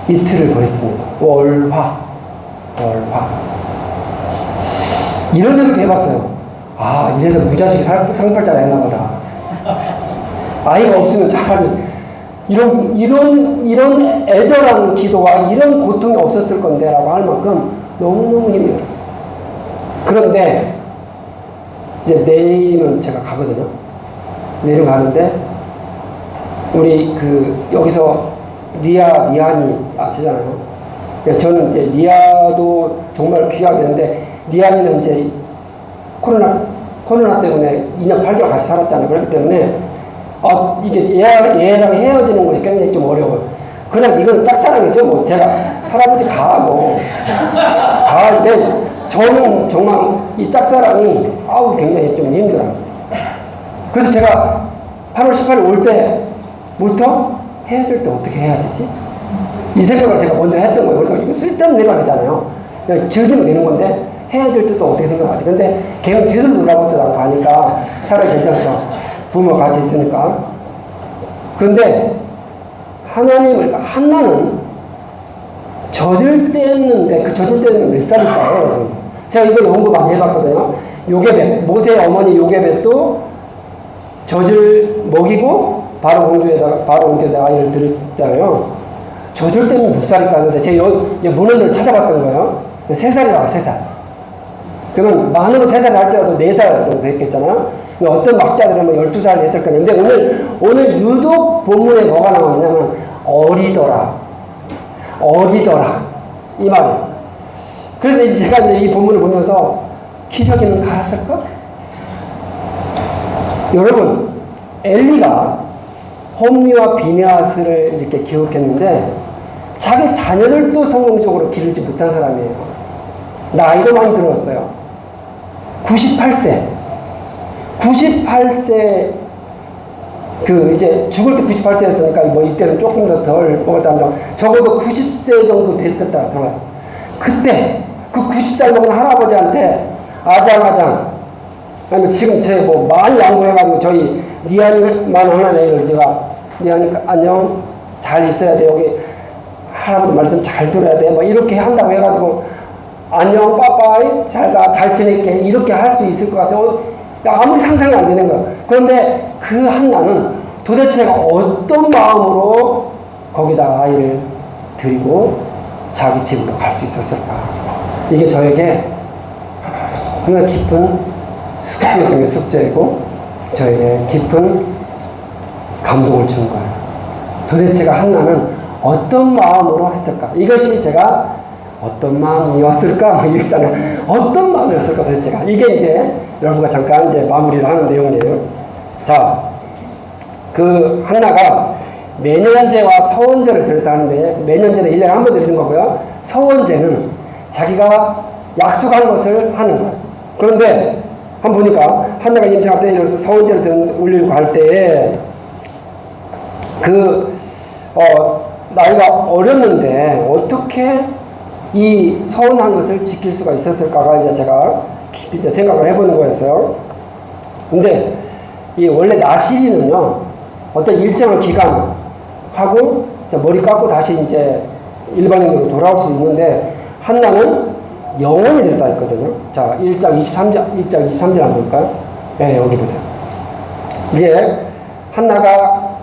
이틀을 보냈습니다. 월화. 이런 생각도 해봤어요. 이래서 무자식이 상팔자가 했나 보다. 아이가 없으면 차라리 이런 애절한 기도와 이런 고통이 없었을 건데 라고 할 만큼 너무너무 힘이 들었어요. 그런데 이제 내일은 제가 가거든요. 내일은 가는데 우리 여기서 리안이 아시잖아요. 저는 이제 리아도 정말 귀하게 했는데 리안이는 이제 코로나 때문에 2년 8개월 같이 살았잖아요. 그렇기 때문에 이게 얘랑 헤어지는 것이 굉장히 좀 어려워요. 그냥 이건 짝사랑이죠. 제가 할아버지 가는데 저는 정말 이 짝사랑이 굉장히 좀 힘들어요. 그래서 제가 8월 18일 올 때부터 헤어질 때 어떻게 해야 되지? 이 생각을 제가 먼저 했던 거예요. 그래서 이거 쓸데없는 생각이잖아요. 그냥 즐기면 되는 건데 헤어질 때 또 어떻게 생각하지? 근데 걔는 뒤를 돌아보지도 않고 하니까 차라리 괜찮죠. 부모 같이 있으니까. 그런데 그러니까 한나는 젖을 뗐는데 그 젖을 떼는 몇 살일까요, 여러분? 제가 이거 연구 많이 해봤거든요. 요게벳, 모세의 어머니 요게벳도 젖을 먹이고 바로 옮겨다가 아이를 들였잖아요. 젖을 떼면 몇 살일까 하는데 제가 문헌들을 찾아봤던 거예요. 3살이라고 3살. 그러면 만으로 3살 할지라도 4살 정도 됐겠잖아요. 어떤 막자들은 12살 했을 거예요. 근데 오늘 유독 본문에 뭐가 나오냐면 어리더라. 이 말이에요. 그래서 제가 이제 이 본문을 보면서 기저귀는 갈았을까? 여러분, 엘리가 홈리와 비네아스를 이렇게 기억했는데 자기 자녀를 또 성공적으로 기르지 못한 사람이에요. 나이도 많이 들었어요. 98세 이제 죽을 때 98세였으니까 이때는 조금 더 덜 먹었다 한다. 적어도 90세 정도 됐을 때라 생각해요. 그때 그 90살 먹은 할아버지한테 아장아장 아니면 지금 많이 양보해가지고 저희 리안이만 하는 애를 제가 리안이 안녕 잘 있어야 돼 여기 할아버지 말씀 잘 들어야 돼 이렇게 한다고 해가지고 안녕 빠빠이 잘 지낼게 이렇게 할 수 있을 것 같아요. 아무리 상상이 안 되는 거예요. 그런데 그 한나는 도대체 어떤 마음으로 거기다 아이를 데리고 자기 집으로 갈 수 있었을까? 이게 저에게 너무나 깊은 숙제 중에 숙제이고 저에게 깊은 감동을 준 거예요. 도대체가 한나는 어떤 마음으로 했을까? 이것이 제가 어떤 마음이었을까? 막 이랬잖아요. 어떤 마음이었을까 도대체가. 이게 이제 여러분과 잠깐 이제 마무리를 하는 내용이에요. 자, 그 한나가 매년제와 서원제를 드렸다는데 매년제는 1년에 한 번 드리는 거고요. 서원제는 자기가 약속한 것을 하는 거예요. 그런데 한번 보니까 한나가 임신할 때 이래서 서원제를 올리고 갈 때에 나이가 어렸는데 어떻게 이 서운한 것을 지킬 수가 있었을까가 이제 제가 깊이 이제 생각을 해보는 거였어요. 근데 이 원래 나시리는요, 어떤 일정한 기간 하고 머리 깎고 다시 이제 일반인으로 돌아올 수 있는데 한나는 영원히 됐다 했거든요. 자, 1장 23절 한번 볼까요? 네, 여기 보세요. 이제 한나가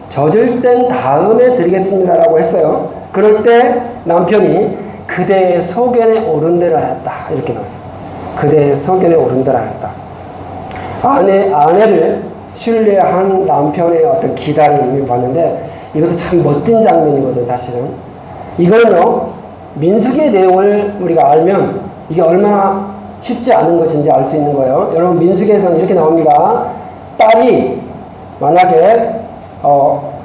젖을 땐 다음에 드리겠습니다라고 했어요. 그럴 때 남편이 그대의 소견에 오른 대로 하였다 이렇게 나왔어요. 그대의 소견에 오른 대로 하였다. 아내를 신뢰한 남편의 어떤 기다림을 봤는데 이것도 참 멋진 장면이거든요. 사실은 이거는요, 민수기의 내용을 우리가 알면 이게 얼마나 쉽지 않은 것인지 알 수 있는 거예요. 여러분, 민수기에서는 이렇게 나옵니다. 딸이 만약에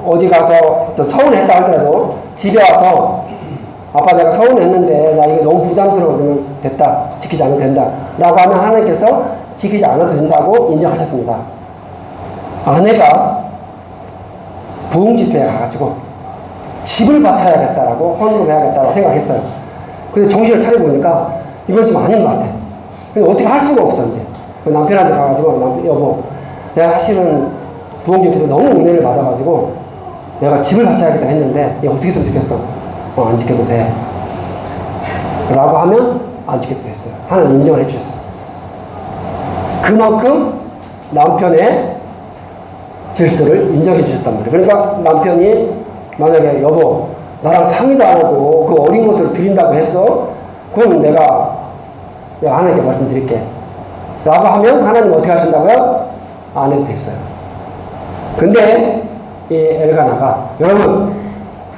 어디 가서 또 서운했다 하더라도 집에 와서 아빠 내가 서운했는데 나 이게 너무 부담스러워 그러면 됐다, 지키지 않아도 된다 라고 하면 하나님께서 지키지 않아도 된다고 인정하셨습니다. 아내가 부흥집회에 가가지고 집을 바쳐야겠다라고 헌금해야겠다고 생각했어요. 근데 정신을 차려보니까 이건 좀 아닌 것 같아. 근데 어떻게 할 수가 없어. 이제 남편한테 가가지고 여보, 내가 사실은 부흥집회에서 너무 은혜를 받아가지고 내가 집을 바쳐야겠다 했는데 얘 어떻게 했으면 좋겠어? 안 지켜도 돼 라고 하면 안 지켜도 됐어요. 하나님 인정을 해주셨어요. 그만큼 남편의 질서를 인정해 주셨단 말이에요. 그러니까 남편이 만약에 여보 나랑 상의도 안 하고 그 어린 것을 드린다고 했어? 그럼 내가 하나님께 말씀드릴게 라고 하면 하나님 어떻게 하신다고요? 안 해도 됐어요. 근데 이 엘가나가, 여러분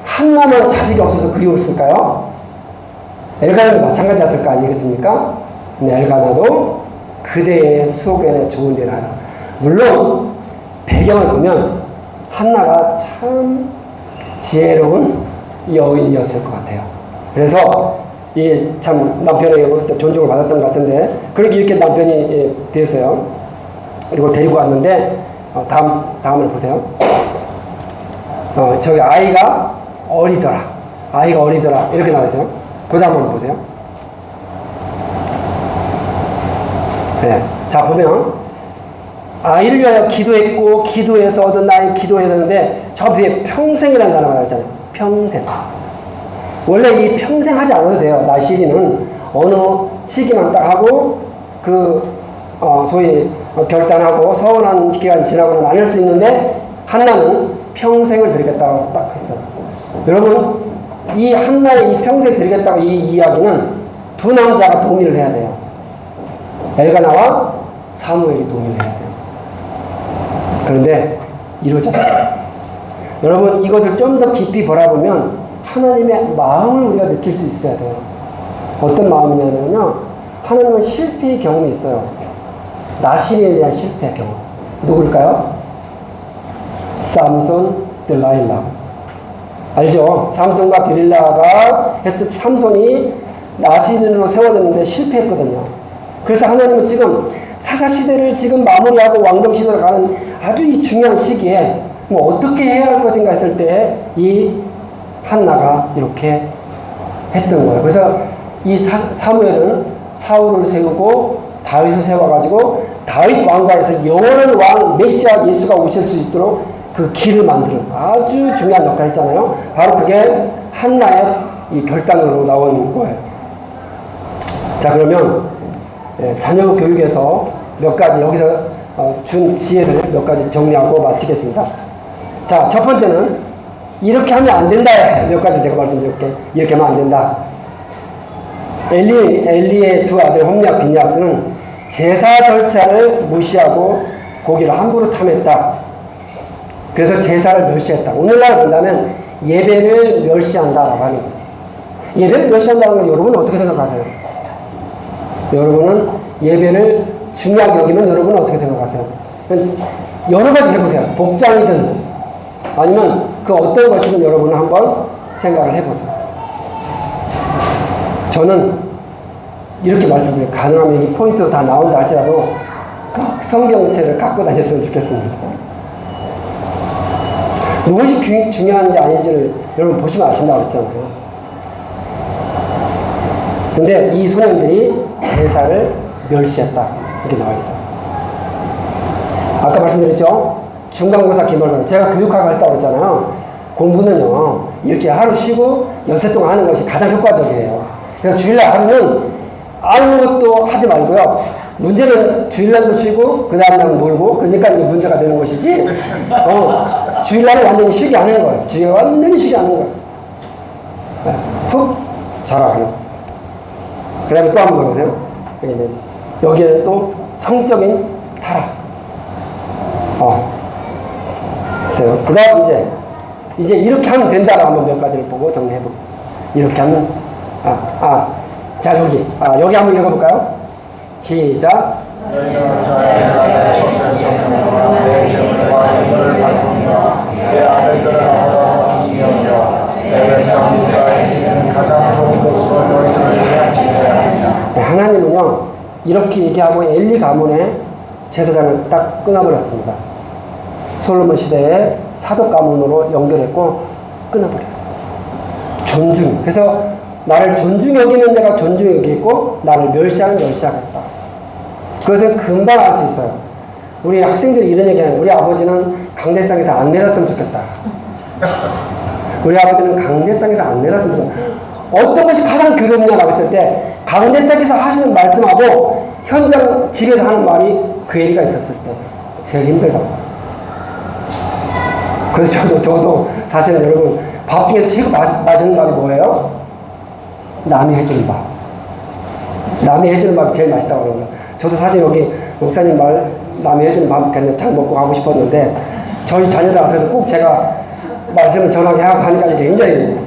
한나만 자식이 없어서 그리웠을까요? 엘가나도 마찬가지였을 거 아니겠습니까? 근데 엘가나도 그대의 소견에 좋은 데를 하라. 물론 배경을 보면 한나가 참 지혜로운 여인이었을 것 같아요. 그래서 참 남편에게 존중을 받았던 것 같은데 그렇게 이렇게 남편이 됐어요. 그리고 데리고 왔는데 다음을 보세요. 저기 아이가 어리더라 이렇게 나와 있어요. 그 다음 한번 보세요. 네. 자, 보면 아이를 위하여 기도했고 기도해서 얻은 나이 기도했는데 저 뒤에 평생이라는 단어가 나왔잖아요. 평생. 원래 이 평생 하지 않아도 돼요. 나시리는 어느 시기만 딱 하고 소위 결단하고 서운한 기간이 지나고는 안 할 수 있는데 한나는 평생을 드리겠다고 딱 했어요. 여러분, 이 한나의 이 평생 드리겠다고 이 이야기는 두 남자가 동의를 해야 돼요. 엘가나와 사무엘이 동의를 해야 돼요. 그런데 이루어졌어요. 여러분, 이것을 좀 더 깊이 바라보면 하나님의 마음을 우리가 느낄 수 있어야 돼요. 어떤 마음이냐면요, 하나님은 실패의 경험이 있어요. 나시리에 대한 실패의 경험. 누굴까요? 삼손, 들라일라. 알죠? 삼손과 들라일라가 삼손이 나시린으로 세워졌는데 실패했거든요. 그래서 하나님은 지금 사사시대를 지금 마무리하고 왕정시대로 가는 아주 이 중요한 시기에 뭐 어떻게 해야 할 것인가 했을 때 이 한나가 이렇게 했던 거예요. 그래서 이 사무엘은 사울을 세우고 다윗을 세워가지고 다윗 왕가에서 영원한 왕 메시아 예수가 오실 수 있도록 그 길을 만드는 아주 중요한 역할을 했잖아요. 바로 그게 한나의 이 결단으로 나온 거예요. 자, 그러면 자녀 교육에서 몇 가지 여기서 준 지혜를 몇 가지 정리하고 마치겠습니다. 자, 첫 번째는 이렇게 하면 안 된다. 몇 가지 제가 말씀드릴게요. 이렇게 하면 안 된다. 엘리의 두 아들 홈리와 비니아스는 제사 절차를 무시하고 고기를 함부로 탐했다. 그래서 제사를 멸시했다. 오늘날 본다면 예배를 멸시한다라고 하는 거예요. 예배를 멸시한다는 건 여러분은 어떻게 생각하세요? 여러분은 예배를 중요하게 여기면 여러분은 어떻게 생각하세요? 여러 가지 해보세요. 복장이든 아니면 그 어떤 것이든 여러분은 한번 생각을 해보세요. 저는 이렇게 말씀드려요. 가능하면 이 포인트로 다 나온다 할지라도 꼭 성경책을 갖고 다녔으면 좋겠습니다. 무엇이 중요한지 아닌지를 여러분 보시면 아신다고 했잖아요. 근데 이 소년들이 제사를 멸시했다. 이렇게 나와 있어요. 아까 말씀드렸죠? 중간고사 기말고사. 제가 교육학을 했다고 했잖아요. 공부는요, 일주일에 하루 쉬고 연세 동안 하는 것이 가장 효과적이에요. 그래서 주일날 하루는 아무것도 하지 말고요. 문제는 주일날도 쉬고, 그 다음날은 놀고, 그러니까 이게 문제가 되는 것이지, 주일날은 완전히 쉬게 하는 거예요. 주일날 완전히 쉬게 하는 거예요. 푹 자라가는 거예요. 그 다음에 또 한 번 보세요. 여기에는 또 성적인 타락. 있어요. 그 다음 이제 이렇게 하면 된다라고 한번 몇 가지를 보고 정리해 보겠습니다. 이렇게 하면, 자, 여기 한번 읽어볼까요? 시작. 너희는 저의 나라의 첫생성으로 내 재물과 인물을 바꾸며 내 아들들을 얻어 죽이며 내 백성 이스라엘에는 가장 좋은 곳으로 너희들을 지내야 하느냐. 하나님은요, 이렇게 얘기하고 엘리 가문의 제사장을 딱 끊어버렸습니다. 솔로몬 시대에 사독 가문으로 연결했고 끊어버렸어요. 존중. 그래서 나를 존중 여기는 내가 존중 여기고 나를 멸시하는 멸시하겠다. 그것은 금방 알 수 있어요. 우리 학생들이 이런 얘기하는, 우리 아버지는 강대상에서 안 내렸으면 좋겠다. 우리 아버지는 강대상에서 안 내렸으면 좋겠다. 어떤 것이 가장 괴롭냐라고 했을 때 강대상에서 하시는 말씀하고 현장 집에서 하는 말이 괴리가 있었을 때 제일 힘들다고. 그래서 저도 사실은 여러분 밥 중에서 최고 맛있는 밥이 뭐예요? 남이 해주는 밥. 남이 해주는 밥이 제일 맛있다고 그러는 거예요. 저도 사실 여기 목사님 말 남이 해주는 밥 그냥 잘 먹고 가고 싶었는데 저희 자녀들 앞에서 꼭 제가 말씀을 전하게 하니까 이게 굉장히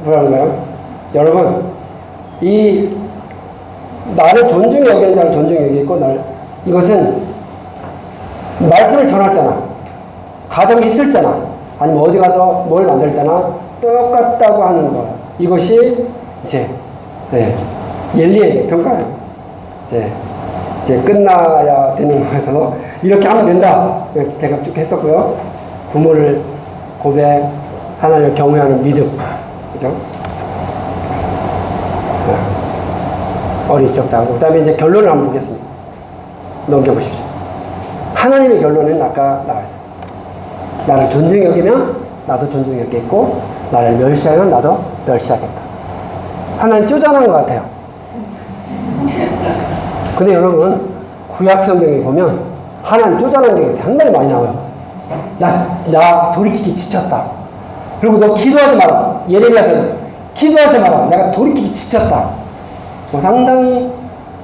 뭐라는 거예요? 여러분, 이 나를 존중히 여기는 나를 존중히 여기고 이것은 말씀을 전할 때나 가정이 있을 때나 아니면 어디 가서 뭘 만들 때나 똑같다고 하는 거예요. 이것이 이제 엘리의 평가예요. 이제 끝나야 되는 거에서 이렇게 하면 된다. 제가 쭉 했었고요. 부모를 고백, 하나님을 경외하는 믿음, 그죠? 어린 시절부터 하고, 그 다음에 이제 결론을 한번 보겠습니다. 넘겨보십시오. 하나님의 결론은 아까 나왔어요. 나를 존중히 여기면 나도 존중히 여기겠고, 나를 멸시하면 나도 멸시하겠다. 하나님 쪼잔한 것 같아요. 근데 여러분, 구약 성경에 보면 하나님 쪼잔한 게 상당히 많이 나와요. 나 돌이키기 지쳤다. 그리고 너 기도하지 마라. 예레미야서 기도하지 마라. 내가 돌이키기 지쳤다. 상당히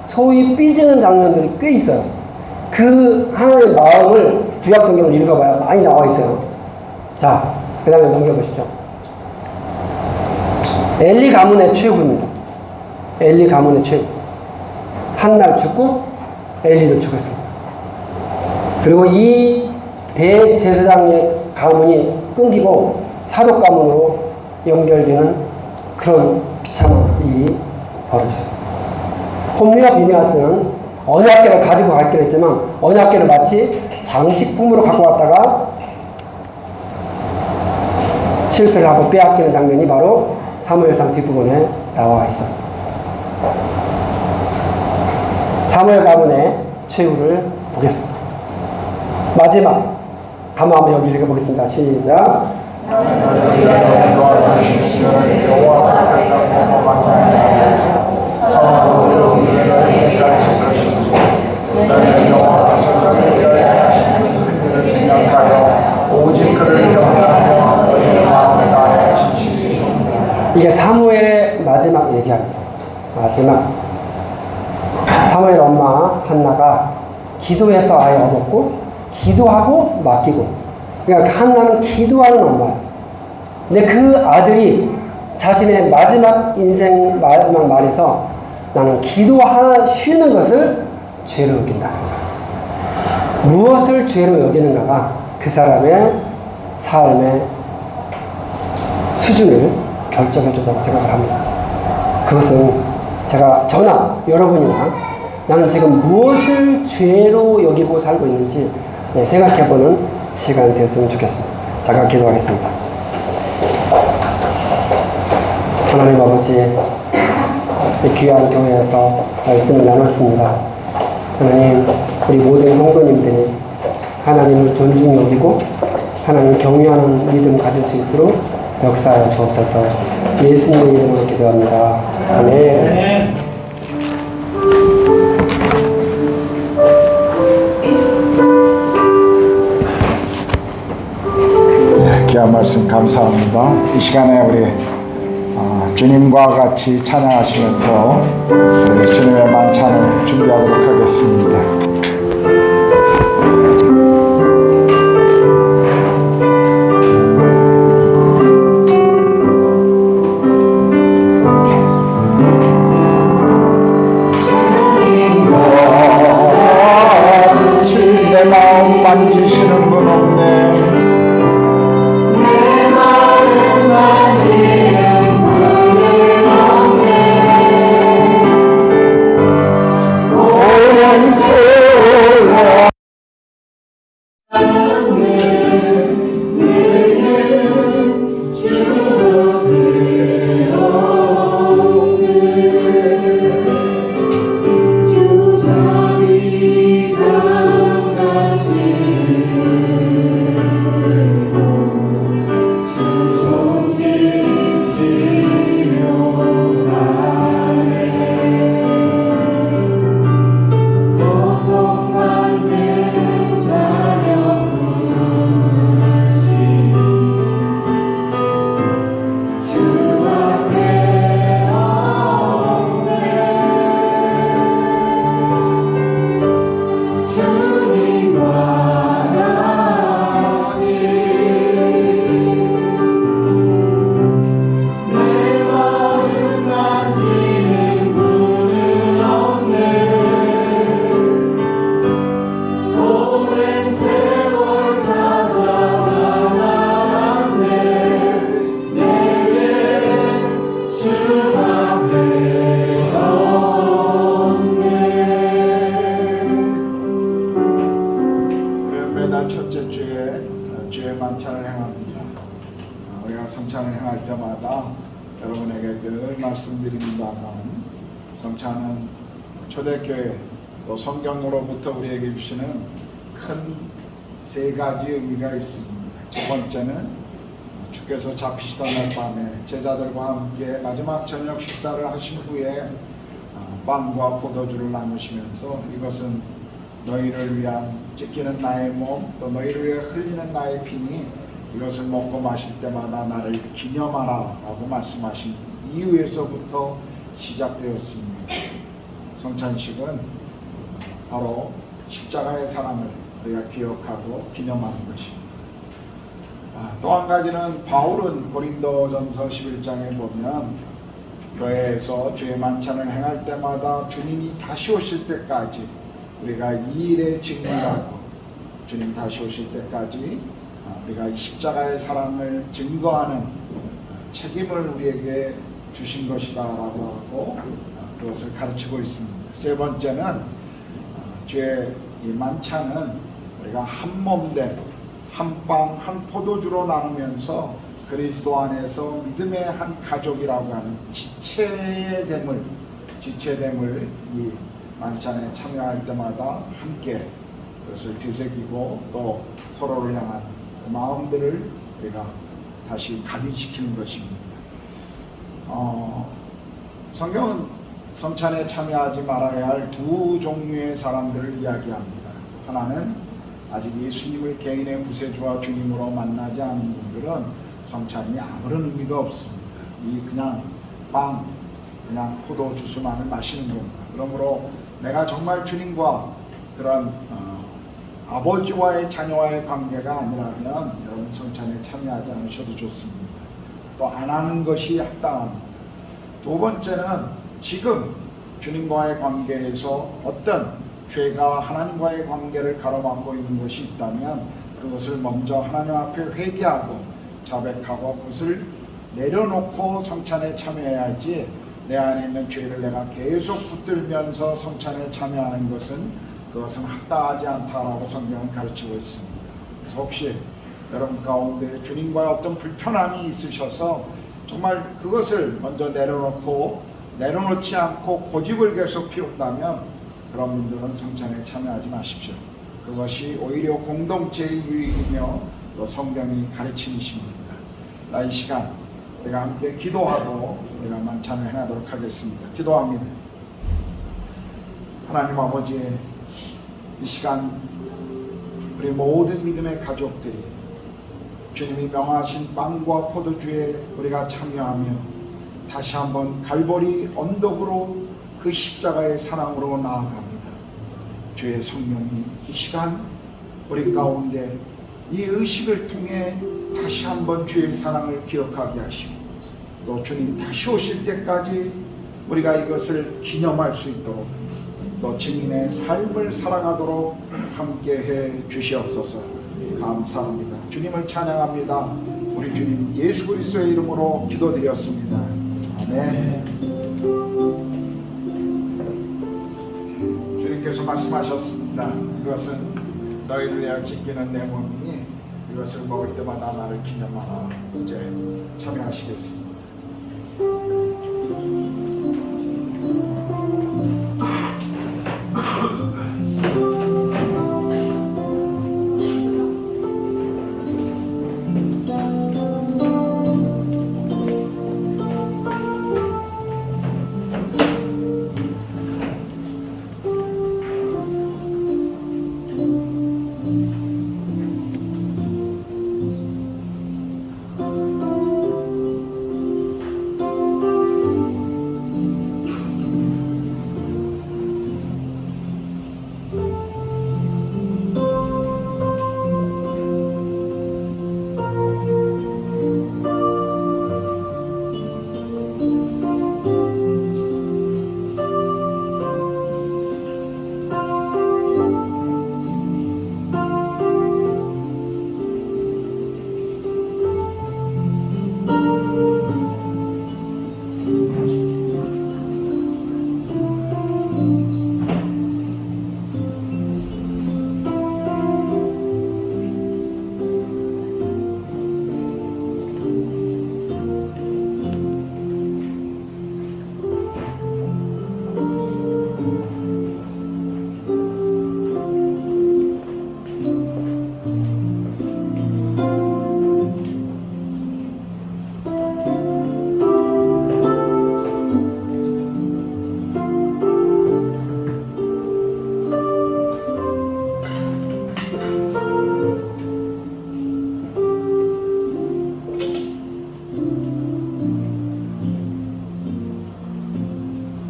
소위 삐지는 장면들이 꽤 있어요. 그 하나님의 마음을 구약 성경을 읽어봐야 많이 나와 있어요. 자, 그 다음에 넘겨보시죠. 엘리 가문의 최후입니다. 엘리 가문의 최후. 한날 죽고 엘리도 죽었습니다. 그리고 이 대제사장의 가문이 끊기고 사독 가문으로 연결되는 그런 비참함이 벌어졌습니다. 홈리와 비니아스는 언약궤를 가지고 갔기로 했지만 언약궤를 마치 장식품으로 갖고 왔다가 실패를 하고 빼앗기는 장면이 바로 사무엘상 뒷부분에 나와 있어요. 사무엘 가문의 최후를 보겠습니다. 마지막 한번 여기 읽어보겠습니다. 시작. 너희는 이게 사무엘의 마지막 얘기합니다. 마지막. 사무엘 엄마 한나가 기도해서 아이 얻었고, 기도하고 맡기고. 그러니까 한나는 기도하는 엄마였어요. 근데 그 아들이 자신의 마지막 인생 마지막 말에서 나는 기도하나 쉬는 것을 죄로 여긴다. 무엇을 죄로 여기는가가 그 사람의 삶의 수준을 결정해 준다고 생각을 합니다. 그것은 제가 저나 여러분이나 나는 지금 무엇을 죄로 여기고 살고 있는지 생각해보는 시간이 됐으면 좋겠습니다. 잠깐 기도하겠습니다. 하나님 아버지, 이 귀한 교회에서 말씀을 나눴습니다. 하나님, 우리 모든 성도님들이 하나님을 존중히 여기고 하나님을 경외하는 믿음 가질 수 있도록 역사하여 주옵소서. 예수님의 이름으로 기도합니다. 아멘. 귀한 말씀 감사합니다. 이 시간에 우리 주님과 같이 찬양하시면서 우리 주님의 만찬을 준비하도록 하겠습니다. 내 마음 만지시는 분 없네. 성찬을 행할 때마다 여러분에게 늘 말씀드립니다만, 성찬은 초대교회 또 성경으로부터 우리에게 주시는 큰 세 가지 의미가 있습니다. 첫 번째는 주께서 잡히시던 날 밤에 제자들과 함께 마지막 저녁 식사를 하신 후에 빵과 포도주를 나누시면서 이것은 너희를 위한 찢기는 나의 몸, 또 너희를 위해 흘리는 나의 피니 이것을 먹고 마실 때마다 나를 기념하라 라고 말씀하신 이후에서부터 시작되었습니다. 성찬식은 바로 십자가의 사랑을 우리가 기억하고 기념하는 것입니다. 또 한 가지는 바울은 고린도전서 11장에 보면 교회에서 주의 만찬을 행할 때마다 주님이 다시 오실 때까지 우리가 이 일의 증인이라고, 주님 다시 오실 때까지 우리가 이 십자가의 사랑을 증거하는 책임을 우리에게 주신 것이다 라고 하고 그것을 가르치고 있습니다. 세 번째는 주의 이 만찬은 우리가 한 몸된 한 빵 한 포도주로 나누면서 그리스도 안에서 믿음의 한 가족이라고 하는 지체됨을 이 만찬에 참여할 때마다 함께 그것을 되새기고 또 서로를 향한 마음들을 우리가 다시 각인시키는 것입니다. 성경은 성찬에 참여하지 말아야 할 두 종류의 사람들을 이야기합니다. 하나는 아직 예수님을 개인의 구세주와 주님으로 만나지 않은 분들은 성찬이 아무런 의미가 없습니다. 이 그냥 빵, 그냥 포도 주스만을 마시는 겁니다. 그러므로 내가 정말 주님과 그런 아버지와의 자녀와의 관계가 아니라면 여러분 성찬에 참여하지 않으셔도 좋습니다. 또 안 하는 것이 합당합니다. 두 번째는 지금 주님과의 관계에서 어떤 죄가 하나님과의 관계를 가로막고 있는 것이 있다면 그것을 먼저 하나님 앞에 회개하고 자백하고 그것을 내려놓고 성찬에 참여해야지 내 안에 있는 죄를 내가 계속 붙들면서 성찬에 참여하는 그것은 합당하지 않다라고 성경은 가르치고 있습니다. 그래서 혹시 여러분 가운데 주님과의 어떤 불편함이 있으셔서 정말 그것을 먼저 내려놓지 않고 고집을 계속 피운다면 그런 분들은 성찬에 참여하지 마십시오. 그것이 오히려 공동체의 유익이며 또 성경이 가르치는 것입니다. 이 시간 우리가 함께 기도하고 우리가 만찬을 행하도록 하겠습니다. 기도합니다. 하나님 아버지, 이 시간 우리 모든 믿음의 가족들이 주님이 명하신 빵과 포도주에 우리가 참여하며 다시 한번 갈보리 언덕으로 그 십자가의 사랑으로 나아갑니다. 주의 성령님, 이 시간 우리 가운데 이 의식을 통해 다시 한번 주의 사랑을 기억하게 하시고 또 주님 다시 오실 때까지 우리가 이것을 기념할 수 있도록 또 증인의 삶을 살아가도록 함께해 주시옵소서. 감사합니다. 주님을 찬양합니다. 우리 주님 예수 그리스도의 이름으로 기도드렸습니다. 아멘. 주님께서 말씀하셨습니다. 이것은 너희를 위하여 찢기는 내 몸이니 이것을 먹을 때마다 나를 기념하라. 이제 참여하시겠습니다.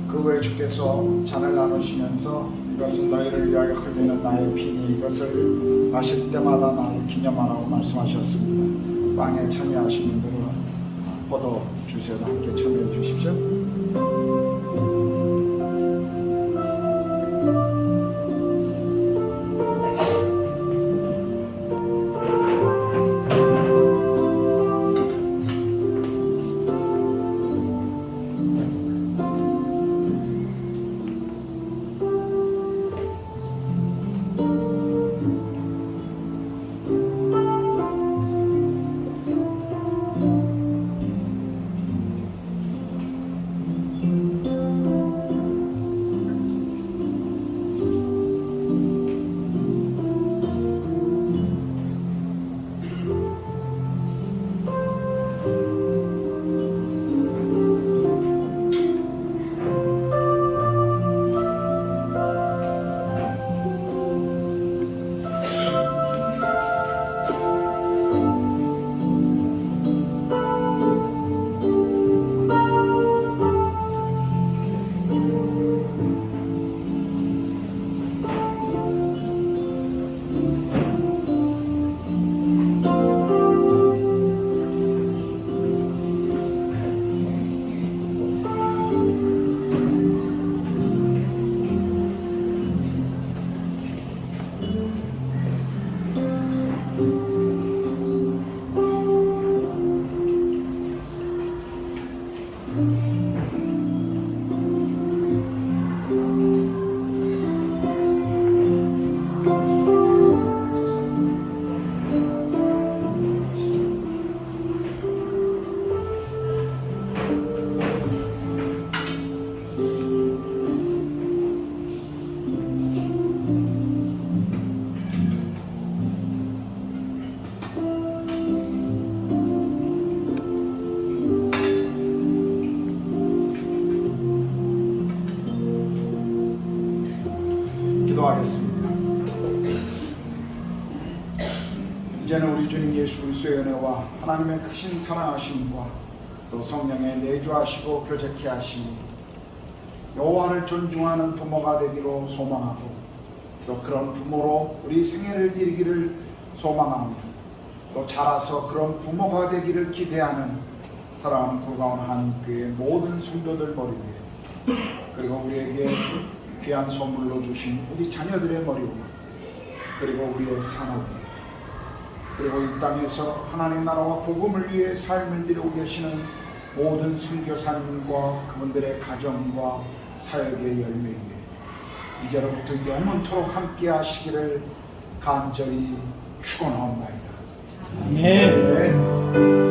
그 후에 주께서 잔을 나누시면서 이것은 너희를 위하여 흘리는 나의 피니 이것을 마실 때마다 나를 기념하라고 말씀하셨습니다. 빵에 참여하신 분들은 포도 주세요. 함께 참여해 주십시오. 기도하겠습니다. 이제는 우리 주님 예수 그리스도의 은혜와 하나님의 크신 사랑하심과 또 성령의 내주하시고 교제케 하심이 여호와를 존중하는 부모가 되기로 소망하고 또 그런 부모로 우리 생애를 드리기를 소망하며 또 자라서 그런 부모가 되기를 기대하는 사랑하는 불가운 한인교회 모든 성도들 머리 위에 그리고 우리에게 귀한 선물로 주신 우리 자녀들의 머리 위에 그리고 우리의 산업 위에 그리고 이 땅에서 하나님 나라와 복음을 위해 삶을 드리고 계시는 모든 선교사님과 그분들의 가정과 사역의 열매 위에 이제로부터 영원토록 함께 하시기를 간절히 축원하옵나이다. 아멘. 네.